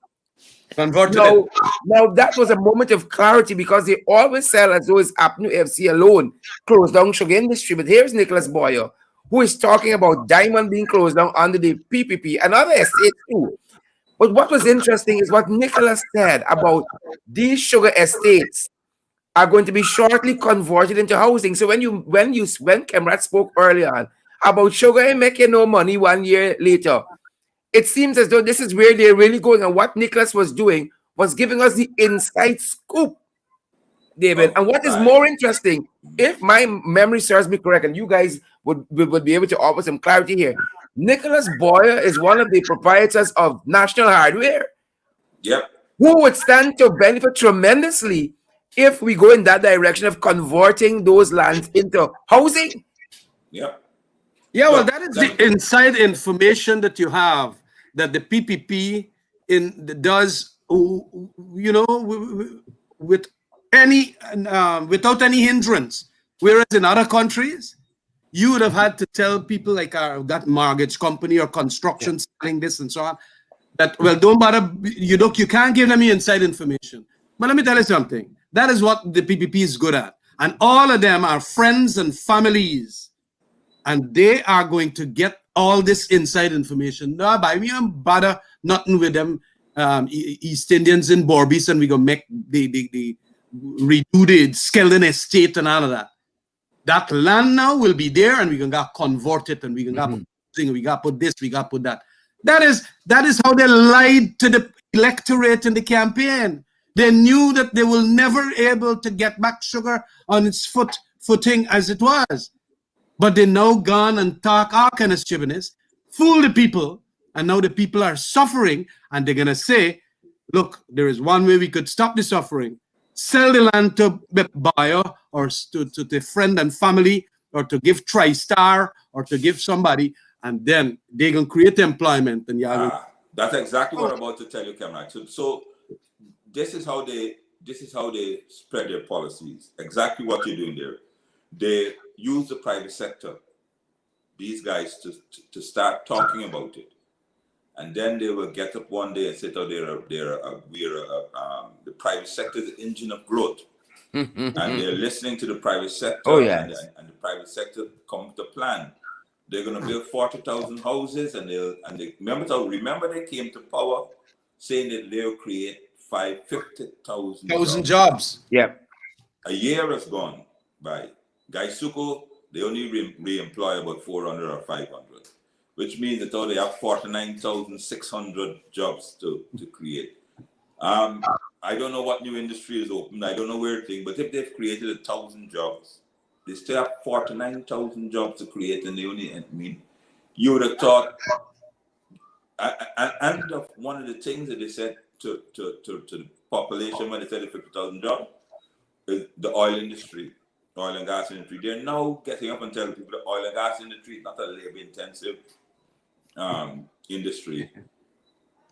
Speaker 1: Now that was a moment of clarity because they always sell as though it's APNU FC alone closed down sugar industry. But here's Nicholas Boyer, who is talking about Diamond being closed down under the PPP and other estates too. But what was interesting is what Nicholas said about these sugar estates are going to be shortly converted into housing. So when Kemrat spoke earlier on about sugar and making no money 1 year later, it seems as though this is where they're really going. And what Nicholas was doing was giving us the inside scoop, David. And what is more interesting, if my memory serves me correct, and you guys would be able to offer some clarity here, Nicholas Boyer is one of the proprietors of National Hardware.
Speaker 2: Yep.
Speaker 1: Who would stand to benefit tremendously if we go in that direction of converting those lands into housing.
Speaker 2: Yep.
Speaker 3: Yeah, well, that is the inside information that you have that the PPP does, with without any hindrance. Whereas in other countries, you would have had to tell people like that mortgage company or construction selling this and so on that, well, don't bother, you can't give them inside information. But let me tell you something. That is what the PPP is good at. And all of them are friends and families. And they are going to get all this inside information. No, by me, I'm bother nothing with them East Indians in Berbice, and we go make the redo the Skeldon estate and all of that. That land now will be there, and we can convert it, and we can put thing, we got put this, we got put that. That is how they lied to the electorate in the campaign. They knew that they will never able to get back sugar on its footing as it was. But they now gone and talk all kind of stupidness, fool the people, and now the people are suffering, and they're gonna say, look, there is one way we could stop the suffering. Sell the land to the buyer or to the friend and family, or to give TriStar, or to give somebody, and then they're gonna create employment. And
Speaker 2: that's exactly what I'm about to tell you, Cameron. So this is how they spread their policies. Exactly what you're doing there. They use the private sector, these guys, to start talking about it, and then they will get up one day and say, "Oh, the private sector is the engine of growth," and they're listening to the private sector.
Speaker 1: Oh, yes.
Speaker 2: and the private sector come to plan. They're going to build 40,000 houses, and they remember they came to power saying that they'll create 50,000
Speaker 3: jobs.
Speaker 1: Yep.
Speaker 2: A year has gone by. Gaisuko, they only re-employ about 400 or 500, which means that they have 49,600 jobs to create. I don't know what new industry is open. I don't know where thing, but if they've created 1,000 jobs, they still have 49,000 jobs to create, and they only, I mean, you would have thought, and one of the things that they said to the population when they said the 50,000 jobs is the oil industry. Oil and gas industry. They're now getting up and telling people the oil and gas industry is not a labor-intensive industry.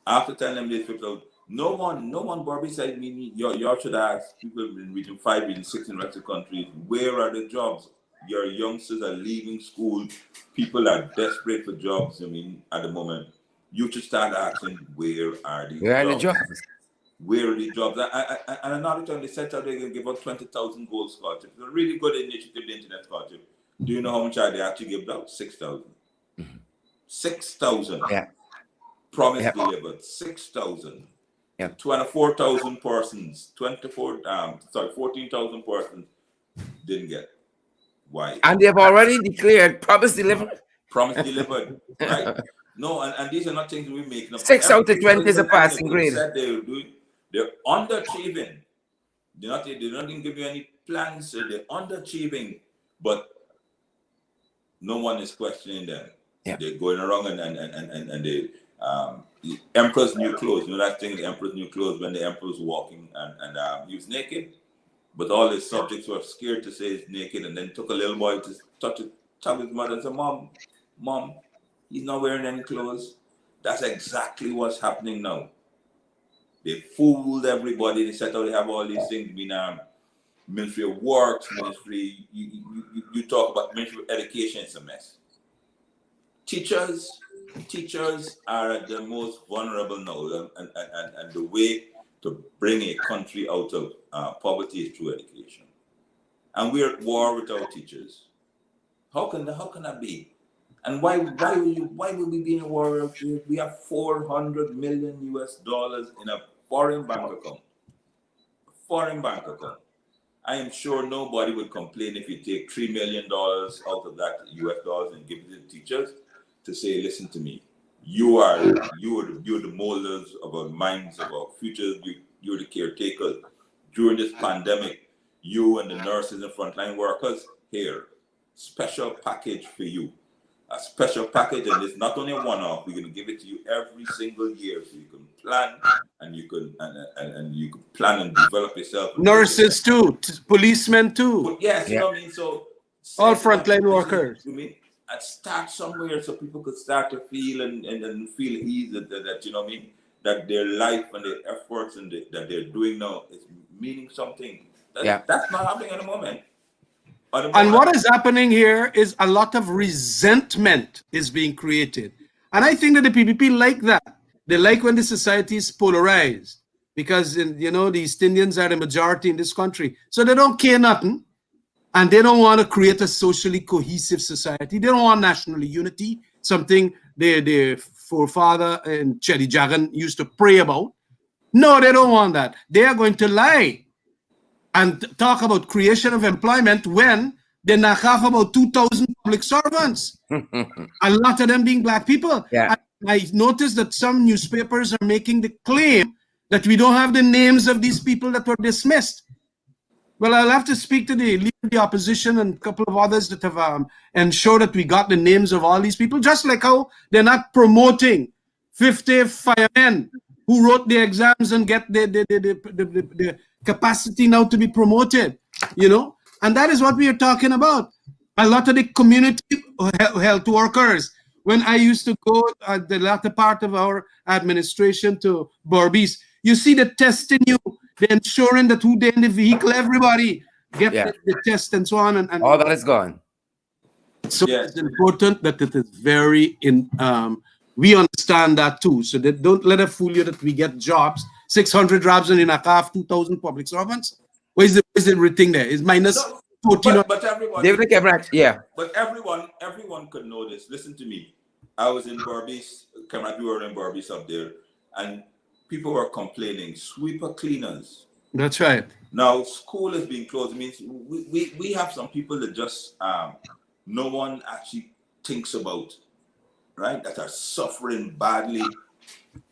Speaker 2: After telling them this, people, no one, Berbice, I mean, you should ask people in region 5, region 6 in the rest of the country, where are the jobs? Your youngsters are leaving school. People are desperate for jobs. I mean, at the moment, you should start asking, where are these jobs? Where are the jobs? And another time they said they're going to give out 20,000 gold scholarships. It's a really good initiative, the internet scholarship. Do you know how much they actually give out? 6,000. 6,000.
Speaker 1: Yeah.
Speaker 2: Promise delivered. 6,000.
Speaker 1: Yeah.
Speaker 2: 24,000 persons. 14,000 persons didn't get. Why?
Speaker 1: And they've already declared promise delivered.
Speaker 2: Promise delivered. Right. No, and these are not things we're making up.
Speaker 1: 6 out of 20 is a passing grade.
Speaker 2: They're underachieving. They're not even give you any plans. So they're underachieving, but no one is questioning them.
Speaker 1: Yeah.
Speaker 2: They're going around and they the emperor's new clothes. You know that thing, the emperor's new clothes, when the emperor's walking and he was naked, but all his subjects were scared to say he's naked, and then took a little boy to tap his mother and said, "Mom, he's not wearing any clothes." That's exactly what's happening now. They fooled everybody. They said, "Oh, they have all these things." Ministry of Works, ministry. You talk about Ministry of Education. It's a mess. Teachers are at the most vulnerable now, and the way to bring a country out of poverty is through education. And we're at war with our teachers. How can that be? And why would we be in a war? We have $400 million in a foreign bank account. I am sure nobody would complain if you take $3 million out of that US dollars and give it to the teachers to say, listen to me, you're the molders of our minds, of our futures, you're the caretakers. During this pandemic, you and the nurses and frontline workers, here, special package for you. A special package, and it's not only a one-off. We're going to give it to you every single year, so you can plan and you can plan and develop yourself.
Speaker 3: Nurses too, policemen too.
Speaker 2: But yes, you know what I mean. So
Speaker 3: all frontline workers.
Speaker 2: You mean, and start somewhere so people could start to feel and feel ease that you know what I mean, that their life and their efforts and that they're doing now is meaning something. That's not happening at the moment.
Speaker 3: And what is happening here is a lot of resentment is being created. And I think that the PPP like that. They like when the society is polarized, because, the East Indians are the majority in this country. So they don't care nothing. And they don't want to create a socially cohesive society. They don't want national unity, something their forefather and Chetty Jagan used to pray about. No, they don't want that. They are going to lie. and talk about creation of employment when they knock off about 2,000 public servants, a lot of them being black people.
Speaker 1: Yeah.
Speaker 3: And I noticed that some newspapers are making the claim that we don't have the names of these people that were dismissed. Well, I'll have to speak to the leader of the opposition and a couple of others that have ensured that we got the names of all these people, just like how they're not promoting 50 firemen who wrote the exams and get the capacity now to be promoted, you know? And that is what we are talking about. A lot of the community health workers, when I used to go at the latter part of our administration to Berbice, you see the testing you, the ensuring that who they in the vehicle, everybody get
Speaker 1: Yeah.
Speaker 3: the test and so on. And
Speaker 1: All that is gone.
Speaker 3: so
Speaker 2: Yeah.
Speaker 3: it's important that it is very we understand that too. So that don't let it fool you that we get jobs, 600 jobs and in a half, 2,000 public servants. Where's everything there? It's minus
Speaker 2: No,
Speaker 3: 14.
Speaker 2: but everyone,
Speaker 1: David Kemrat, yeah.
Speaker 2: but everyone could know this. Listen to me. I was in Berbice, Cameron, we were in Berbice up there, and people were complaining, sweeper cleaners.
Speaker 3: That's right.
Speaker 2: Now school is being closed. It means we have some people that just no one actually thinks about, right? That are suffering badly.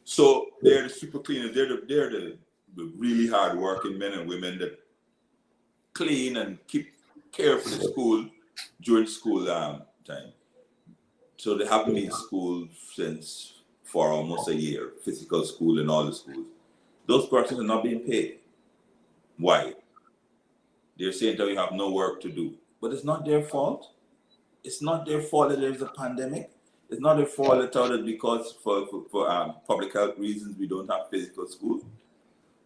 Speaker 2: So they're the super cleaners. They're the really hard working men and women that clean and keep care for the school during school time. So they haven't been in school for almost a year, physical school in all the schools. Those persons are not being paid. Why? They're saying that we have no work to do. But it's not their fault. It's not their fault that there's a pandemic. It's not their fault that because for public health reasons we don't have physical school.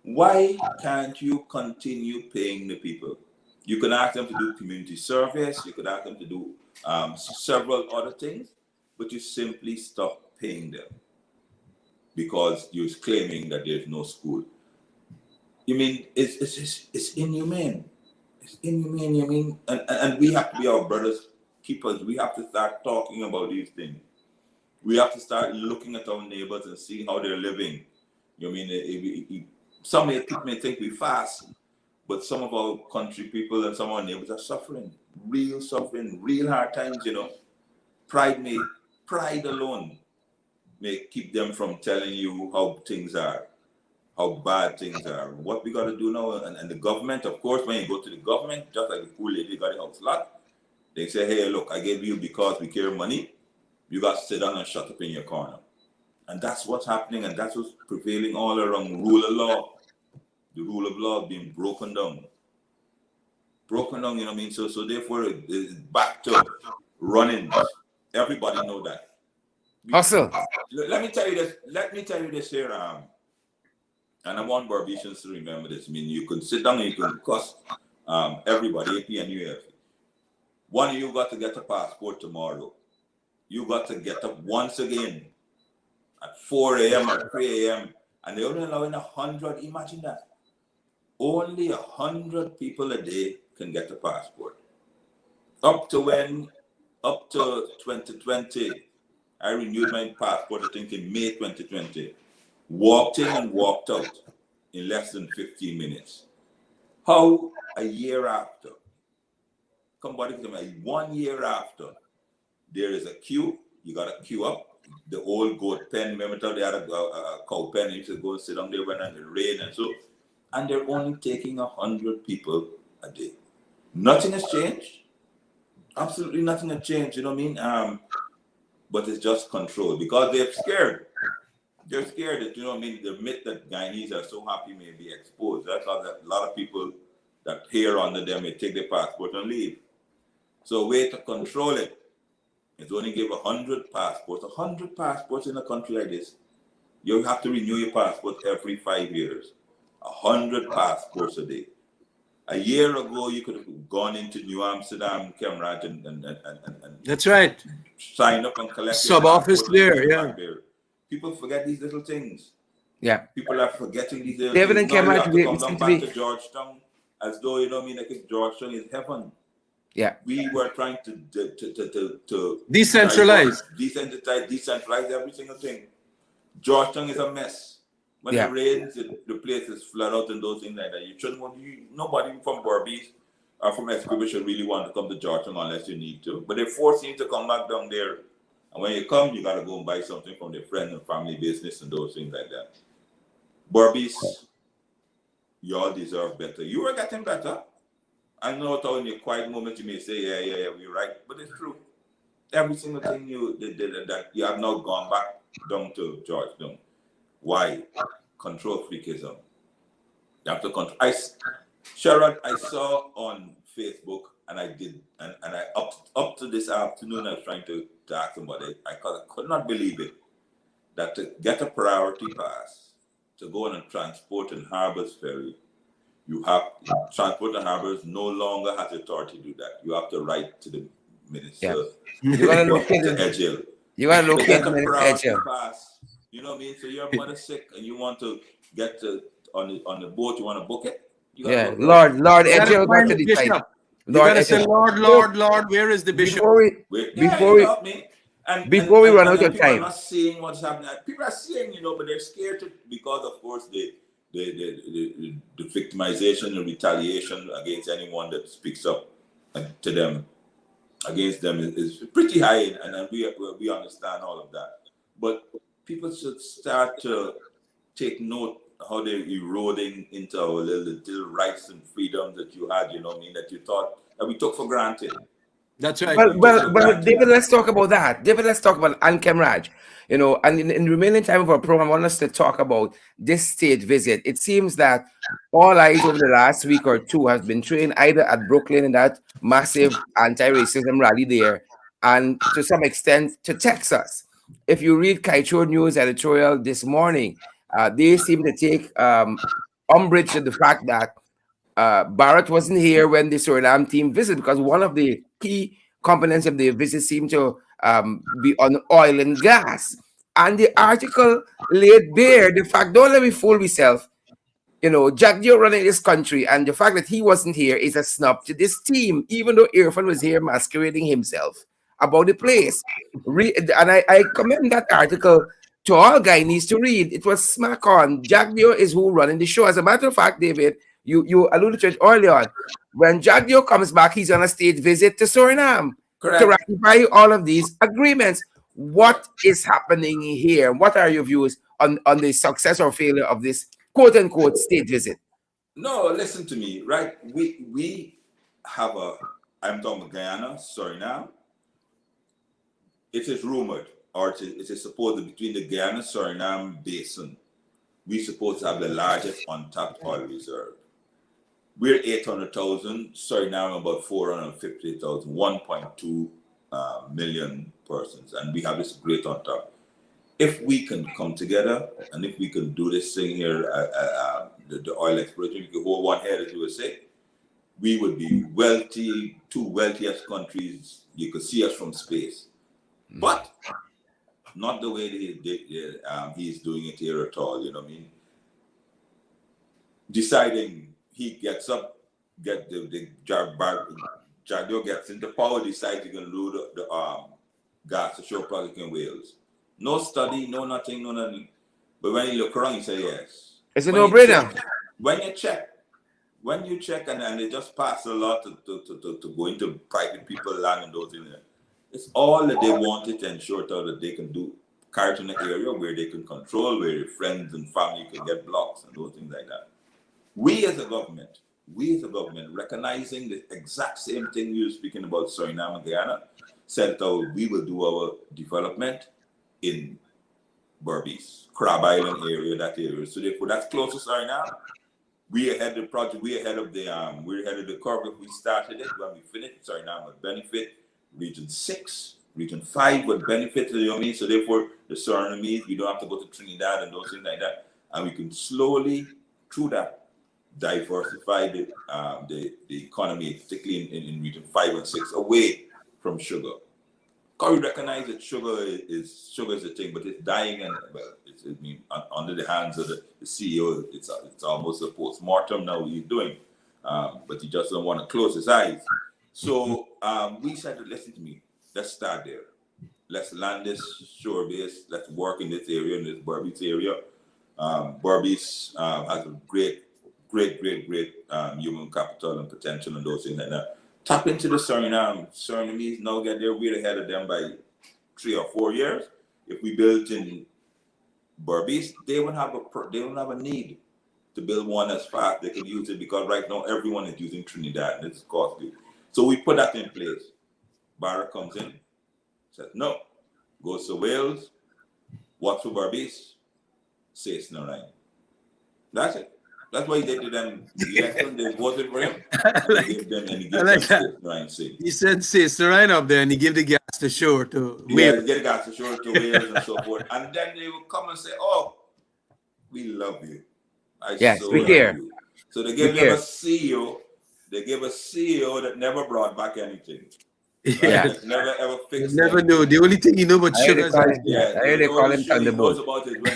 Speaker 2: Why can't you continue paying the people? You can ask them to do community service. You could ask them to do several other things, but you simply stop paying them because you're claiming that there's no school. You mean it's inhumane. It's inhumane. You mean, and we have to be our brothers' keepers. We have to start talking about these things. We have to start looking at our neighbors and see how they're living. You mean, some people may think we fast, but some of our country people and some of our neighbors are suffering, real hard times. You know, pride alone may keep them from telling you how things are, how bad things are. What we got to do now, and the government, of course, when you go to the government, just like the poor lady got a house lot, they say, hey, look, I gave you because we care money. You got to sit down and shut up in your corner. And that's what's happening, and that's what's prevailing all around. Rule of law. The rule of law being broken down. Broken down, you know what I mean? So therefore, it's back to running. Everybody know that.
Speaker 1: Hustle.
Speaker 2: Let me tell you this here, and I want Barbicians to remember this. I mean, you can sit down and you can cuss everybody, AP and UF. One of you got to get a passport tomorrow. You got to get up once again at 4 a.m. or 3 a.m. and they're only allowing 100. Imagine that. Only 100 people a day can get a passport. Up to 2020, I renewed my passport, I think in May 2020. Walked in and walked out in less than 15 minutes. How a year after, somebody tell me, 1 year after, there is a queue, you got to queue up. The old goat pen, remember they had a cow pen, you used to go and sit down there when it rain and so. And they're only taking 100 people a day. Nothing has changed. Absolutely nothing has changed, you know what I mean? But it's just control because they're scared. They're scared that, you know what I mean, the myth that Guyanese are so happy may be exposed. That's why a lot of people that hair under them may take their passport and leave. So a way to control it is only give 100 passports. 100 passports in a country like this. You have to renew your passport every 5 years. 100 passports a day. A year ago, you could have gone into New Amsterdam, Kemrat, and
Speaker 3: That's right.
Speaker 2: sign up and collect
Speaker 3: Sub office there, yeah.
Speaker 2: there. People forget these little things.
Speaker 1: Yeah.
Speaker 2: People are forgetting these little
Speaker 1: David
Speaker 2: things.
Speaker 1: and
Speaker 2: Now you
Speaker 1: Kemrat,
Speaker 2: have to come
Speaker 1: listen
Speaker 2: down
Speaker 1: to
Speaker 2: back
Speaker 1: me.
Speaker 2: to Georgetown as though, you know what I mean, like if Georgetown is heaven.
Speaker 1: Yeah.
Speaker 2: We were trying to
Speaker 3: Decentralize.
Speaker 2: decentralize every single thing. Georgetown is a mess. When it
Speaker 1: Yeah.
Speaker 2: rains, the place is flood out and those things like that. You shouldn't want nobody from Berbice or from Escribia should really want to come to Georgetown unless you need to. But they force you to come back down there. And when you come, you gotta go and buy something from their friend and family business and those things like that. Berbice, y'all deserve better. You are getting better. I know that in your quiet moment you may say, yeah, we're right, but it's true. Every single thing you did that you have now gone back down to Georgetown. Why? Control freakism. You have to control. Sharon, I saw on Facebook, and I did, and I up to this afternoon, I was trying to ask somebody. I could not believe it that to get a priority pass to go on and transport in Harbour's Ferry, you have transport and Harbours no longer has authority to do that. You have to write to the
Speaker 1: Yeah.
Speaker 2: minister
Speaker 1: You gotta locate
Speaker 2: to
Speaker 1: it.
Speaker 2: Edgehill.
Speaker 1: You gotta
Speaker 2: To
Speaker 1: locate
Speaker 2: get
Speaker 1: the
Speaker 2: a
Speaker 1: Minister
Speaker 2: priority
Speaker 1: Edgehill.
Speaker 2: pass, you know what I mean? So your mother's sick and you want to get to on the boat, you want to book it, you gotta
Speaker 1: Yeah.
Speaker 2: go to
Speaker 1: Lord
Speaker 3: You got to
Speaker 1: Edgehill got
Speaker 3: find
Speaker 1: to
Speaker 3: the
Speaker 1: decide.
Speaker 3: bishop. You
Speaker 1: Lord
Speaker 3: got to say,
Speaker 1: Edgehill.
Speaker 3: Lord,
Speaker 1: So
Speaker 3: Lord, Lord, where is the bishop?
Speaker 1: before we
Speaker 2: Yeah,
Speaker 1: before
Speaker 2: you
Speaker 1: we
Speaker 2: know what I mean? And and,
Speaker 1: before we
Speaker 2: and,
Speaker 1: run
Speaker 2: and
Speaker 1: out
Speaker 2: then
Speaker 1: of
Speaker 2: people are
Speaker 1: time,
Speaker 2: not seeing what's happening. People are seeing, but they're scared to because of course the victimization and retaliation against anyone that speaks up to them against them is pretty high, and we understand all of that. But people should start to take note how they're eroding into our little rights and freedoms that you had, you know what I mean, that you thought that we took for granted.
Speaker 3: That's right.
Speaker 1: well,
Speaker 2: We took
Speaker 1: well,
Speaker 2: for
Speaker 1: well,
Speaker 2: granted.
Speaker 1: David, let's talk about that. David, let's talk about Ankem Raj. And in the remaining time of our program, I want us to talk about this state visit. It seems that all eyes over the last week or two has been trained either at Brooklyn in that massive anti-racism rally there, and to some extent to Texas. If you read Kaichor News editorial this morning, they seem to take umbrage to the fact that Barrett wasn't here when the Suriname team visited because one of the key components of the visit seemed to be on oil and gas. And the article laid bare the fact, don't let me fool myself, Jack Dio running this country, and the fact that he wasn't here is a snub to this team, even though Irfan was here masquerading himself about the place. And I commend that article to all guy needs to read. It was smack on. Jack Dio is who running the show. As a matter of fact, David, you alluded to it earlier on. When Jack Dio comes back, he's on a state visit to Suriname to
Speaker 2: Correct.
Speaker 1: ratify all of these agreements. What is happening here? What are your views on the success or failure of this quote unquote state visit?
Speaker 2: No, listen to me, right? We have I'm talking about Guyana, Suriname. It is rumored, or it is supposed that between the Guyana Suriname basin, we're supposed to have the largest untapped oil reserve. We're 800,000, Suriname about 450,000, 1.2 million persons, and we have this great untapped. If we can come together and if we can do this thing here, the oil exploration, we could hold one head, as you would say, we would be wealthy, two wealthiest countries. You could see us from space. But not the way he's doing it here at all, you know what I mean? Deciding he gets up, get the Jadio gets into power, decides he's going to do the gas to show project in Wales. No study, no nothing, no nothing. But when you look around, you say yes.
Speaker 1: It's a
Speaker 2: When you
Speaker 1: no-brainer.
Speaker 2: when you check, and they just pass a lot to go into private people land and those things. It's all that they wanted to ensure that they can do carry in an area where they can control, where your friends and family can get blocks and those things like that. We as a government, recognizing the exact same thing you were speaking about Suriname and Guyana, said that we will do our development in Berbice, Crab Island area, that area. So therefore, that's close to Suriname. We ahead of the project. We ahead of we're ahead of the curve. If we started it when we finished, Suriname would benefit. Region 6, Region 5 would benefit. You know what I mean? So therefore, the Surinamese, we don't have to go to Trinidad and those things like that, and we can slowly, through that, diversify the economy, particularly in Region 5 and 6, away from sugar. Because we recognize that sugar is a thing, but it's dying, and well, under the hands of the CEO, it's almost a post-mortem now he's doing, but he just don't want to close his eyes. So we said, listen to me, let's start there. Let's land this shore base. Let's work in this area, in this Berbice area. Berbice has a great human capital and potential and those things like that. Tap into the Suriname. Surinamese now get their way ahead of them by 3 or 4 years. If we built in Berbice, they won't have a need to build one as fast. They could use it because right now everyone is using Trinidad and it's costly. So we put that in place. Barra comes in, says no, goes to Wales, what's for Berbice? Says no right. That's it. That's why they did them election. They voted for him. And he gave them
Speaker 3: that. He said sister right up there, and he gave the gas to shore to
Speaker 2: Wales. Yeah, get the gas to shore to Wales and so forth. And then they would come and say, "Oh, we love you.
Speaker 1: Yes,
Speaker 2: so
Speaker 1: we
Speaker 2: love
Speaker 1: care.
Speaker 2: you." So they gave them a CEO. They gave a CEO that never brought back anything. Right?
Speaker 1: Yeah.
Speaker 2: Never ever fixed.
Speaker 3: Never knew. The only thing you know about sugar is
Speaker 1: they call him
Speaker 2: sugar he knows
Speaker 1: Thunderbolt.
Speaker 2: about it when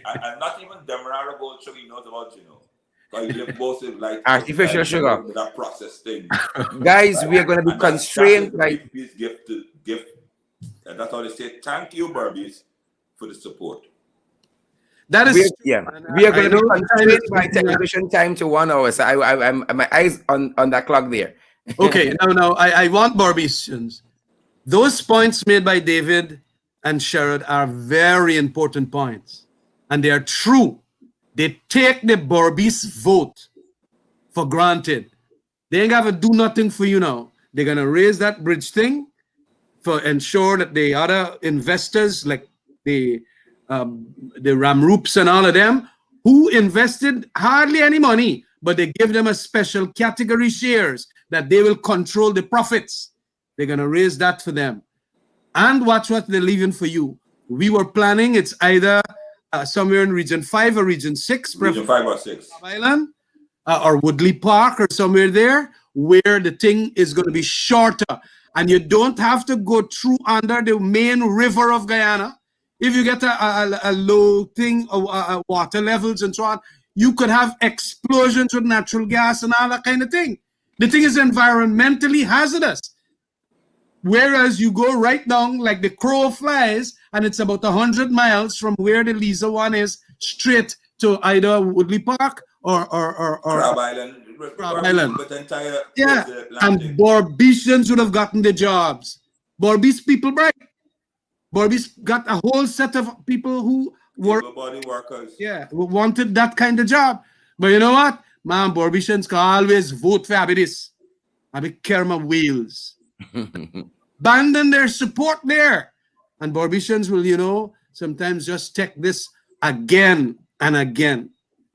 Speaker 2: and not even Demerara gold sugar he knows about, because he live both his life
Speaker 1: Artificial sugar.
Speaker 2: with that processed thing.
Speaker 1: Guys, we are going to be constrained by
Speaker 2: PPP's gift, and that's how they say thank you, Berbice, for the support.
Speaker 3: That is
Speaker 1: we are going to be constrained by television time to 1 hour. So I'm my eyes on that clock there.
Speaker 3: Okay, now I want Barbicians. Those points made by David and Sherrod are very important points, and they are true. They take the Berbice vote for granted. They ain't got to do nothing for you now. They're gonna raise that bridge thing for ensure that the other investors, like the Ramroops and all of them, who invested hardly any money, but they give them a special category shares that they will control the profits. They're gonna raise that for them. And watch what they're leaving for you. We were planning it's either somewhere in Region 5 or Region 6.
Speaker 2: Region 5 or 6.
Speaker 3: Island or Woodley Park or somewhere there where the thing is going to be shorter. And you don't have to go through under the main river of Guyana. If you get a low thing, water levels and so on, you could have explosions with natural gas and all that kind of thing. The thing is environmentally hazardous. Whereas you go right down like the crow flies, and it's about 100 miles from where the Lisa one is straight to either Woodley Park or
Speaker 2: Crab Island.
Speaker 3: Crab Island.
Speaker 2: But entire
Speaker 3: and Barbicians would have gotten the jobs. Berbice people bright. Berbice got a whole set of people who were
Speaker 2: body workers.
Speaker 3: Yeah, who wanted that kind of job. But you know what? Man, Barbicians can always vote for Abidis. I be care my wheels. Abandon their support there. And Barbicians will, sometimes just take this again and again.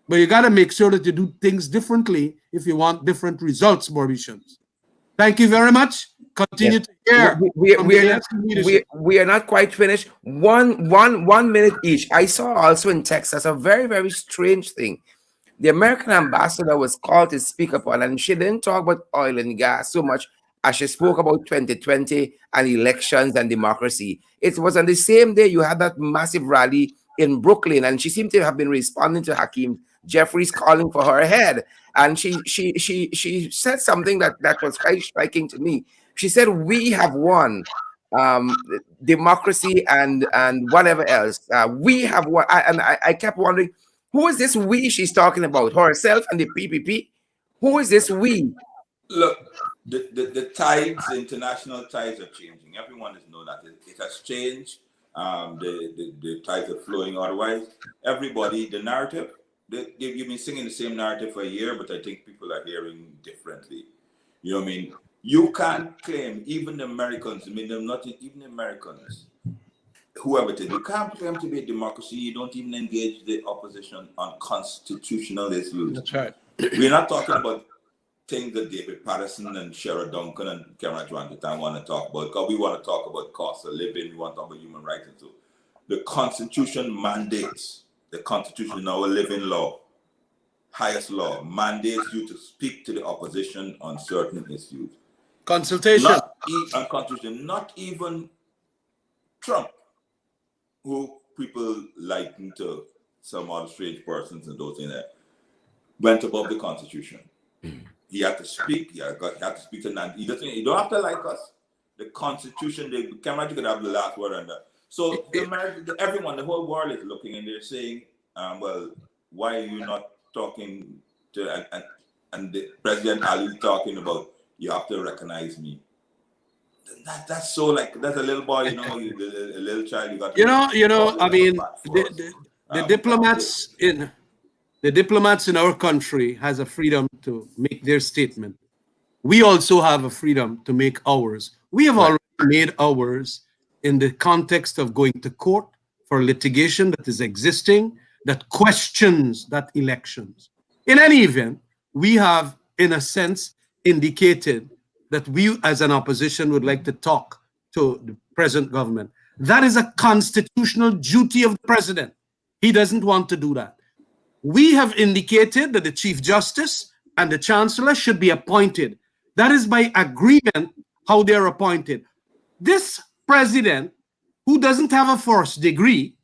Speaker 3: But you got to make sure that you do things differently if you want different results, Barbicians. Thank you very much. Continue to hear.
Speaker 1: We are not quite finished. One minute each. I saw also in Texas a very, very strange thing. The American ambassador was called to speak upon, and she didn't talk about oil and gas so much as she spoke about 2020 and elections and democracy. It was on the same day you had that massive rally in Brooklyn, and she seemed to have been responding to Hakeem Jeffries calling for her head. And she said something that was quite striking to me. She said, "We have won democracy and whatever else. We have won." I kept wondering, who is this we she's talking about? Herself and the PPP? Who is this we?
Speaker 2: Look, the tides, the international tides are changing. Everyone has known that it has changed. The tides are flowing. Otherwise, everybody, the narrative, you've been singing the same narrative for a year, but I think people are hearing differently. You know what I mean? You can't claim, even the Americans, I mean, not even the Americans, whoever it is, you can't claim to be a democracy. You don't even engage the opposition on constitutional issues.
Speaker 3: That's right.
Speaker 2: We're not talking about things that David Patterson and Sherrod Duncan and Cameron Johnson want to talk about, because we want to talk about cost of living, we want to talk about human rights and so. The Constitution mandates, the Constitution is our living law, highest law, mandates you to speak to the opposition on certain issues.
Speaker 3: Consultation.
Speaker 2: Not even Trump, who people liken to some other strange persons and those things that went above the Constitution. He had to speak. He had to speak to Nancy. You don't have to like us. The Constitution, Cameron could have the last word on that. So everyone, the whole world is looking and they're saying, well, why are you not talking to and the President Ali talking about you have to recognize me? That's so like that's a little boy, you know, a little child. You got to
Speaker 3: I mean,
Speaker 2: first.
Speaker 3: the diplomats in our country has a freedom to make their statement. We also have a freedom to make ours. We have already made ours in the context of going to court for litigation that is existing, that questions that elections. In any event, we have, in a sense, indicated that we as an opposition would like to talk to the present government. That is a constitutional duty of the president. He doesn't want to do that. We have indicated that the Chief Justice and the Chancellor should be appointed. That is by agreement how they're appointed. This president, who doesn't have a first degree,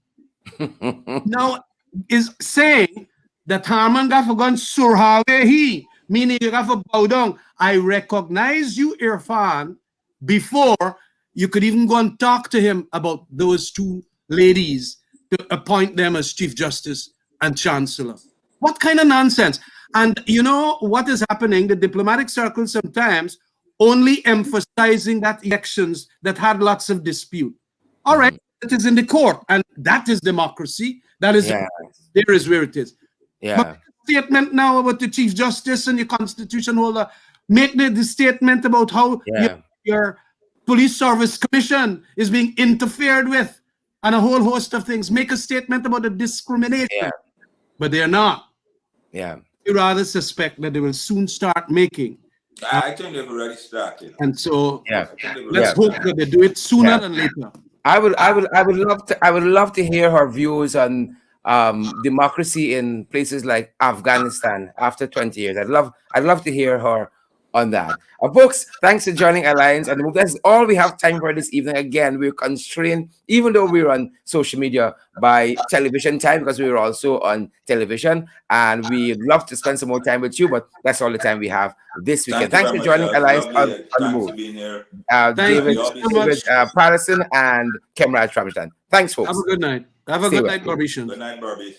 Speaker 3: now is saying that Harman Gaffagan Surhawehi, meaning you have to bow down. I recognize you, Irfan, before you could even go and talk to him about those two ladies to appoint them as Chief Justice and Chancellor. What kind of nonsense? And you know what is happening? The diplomatic circle sometimes only emphasizing that elections that had lots of dispute. All right, it is in the court, and that is democracy. That is there is where it is.
Speaker 1: Yeah.
Speaker 3: But statement now about the Chief Justice and your constitution holder, make the statement about how your police service commission is being interfered with and a whole host of things. Make a statement about the discrimination.
Speaker 1: Yeah.
Speaker 3: But they're not.
Speaker 1: Yeah.
Speaker 3: We rather suspect that they will soon start making.
Speaker 2: I think they've already started.
Speaker 3: And so let's
Speaker 1: Yeah.
Speaker 3: hope that they do it sooner than later.
Speaker 1: I would love to hear her views on democracy in places like Afghanistan after 20 years. I'd love to hear her on that. Folks, thanks for joining Alliance on the Move. That's all we have time for this evening. Again, we're constrained, even though we're on social media, by television time, because we were also on television, and we'd love to spend some more time with you, but that's all the time we have this weekend. Thanks for joining Alliance on the Move.
Speaker 2: For being here.
Speaker 1: David Patterson and Kemraj Tramstan. Thanks, folks.
Speaker 3: Have a good night. Have a good night, Berbice.
Speaker 2: Good night, Berbice.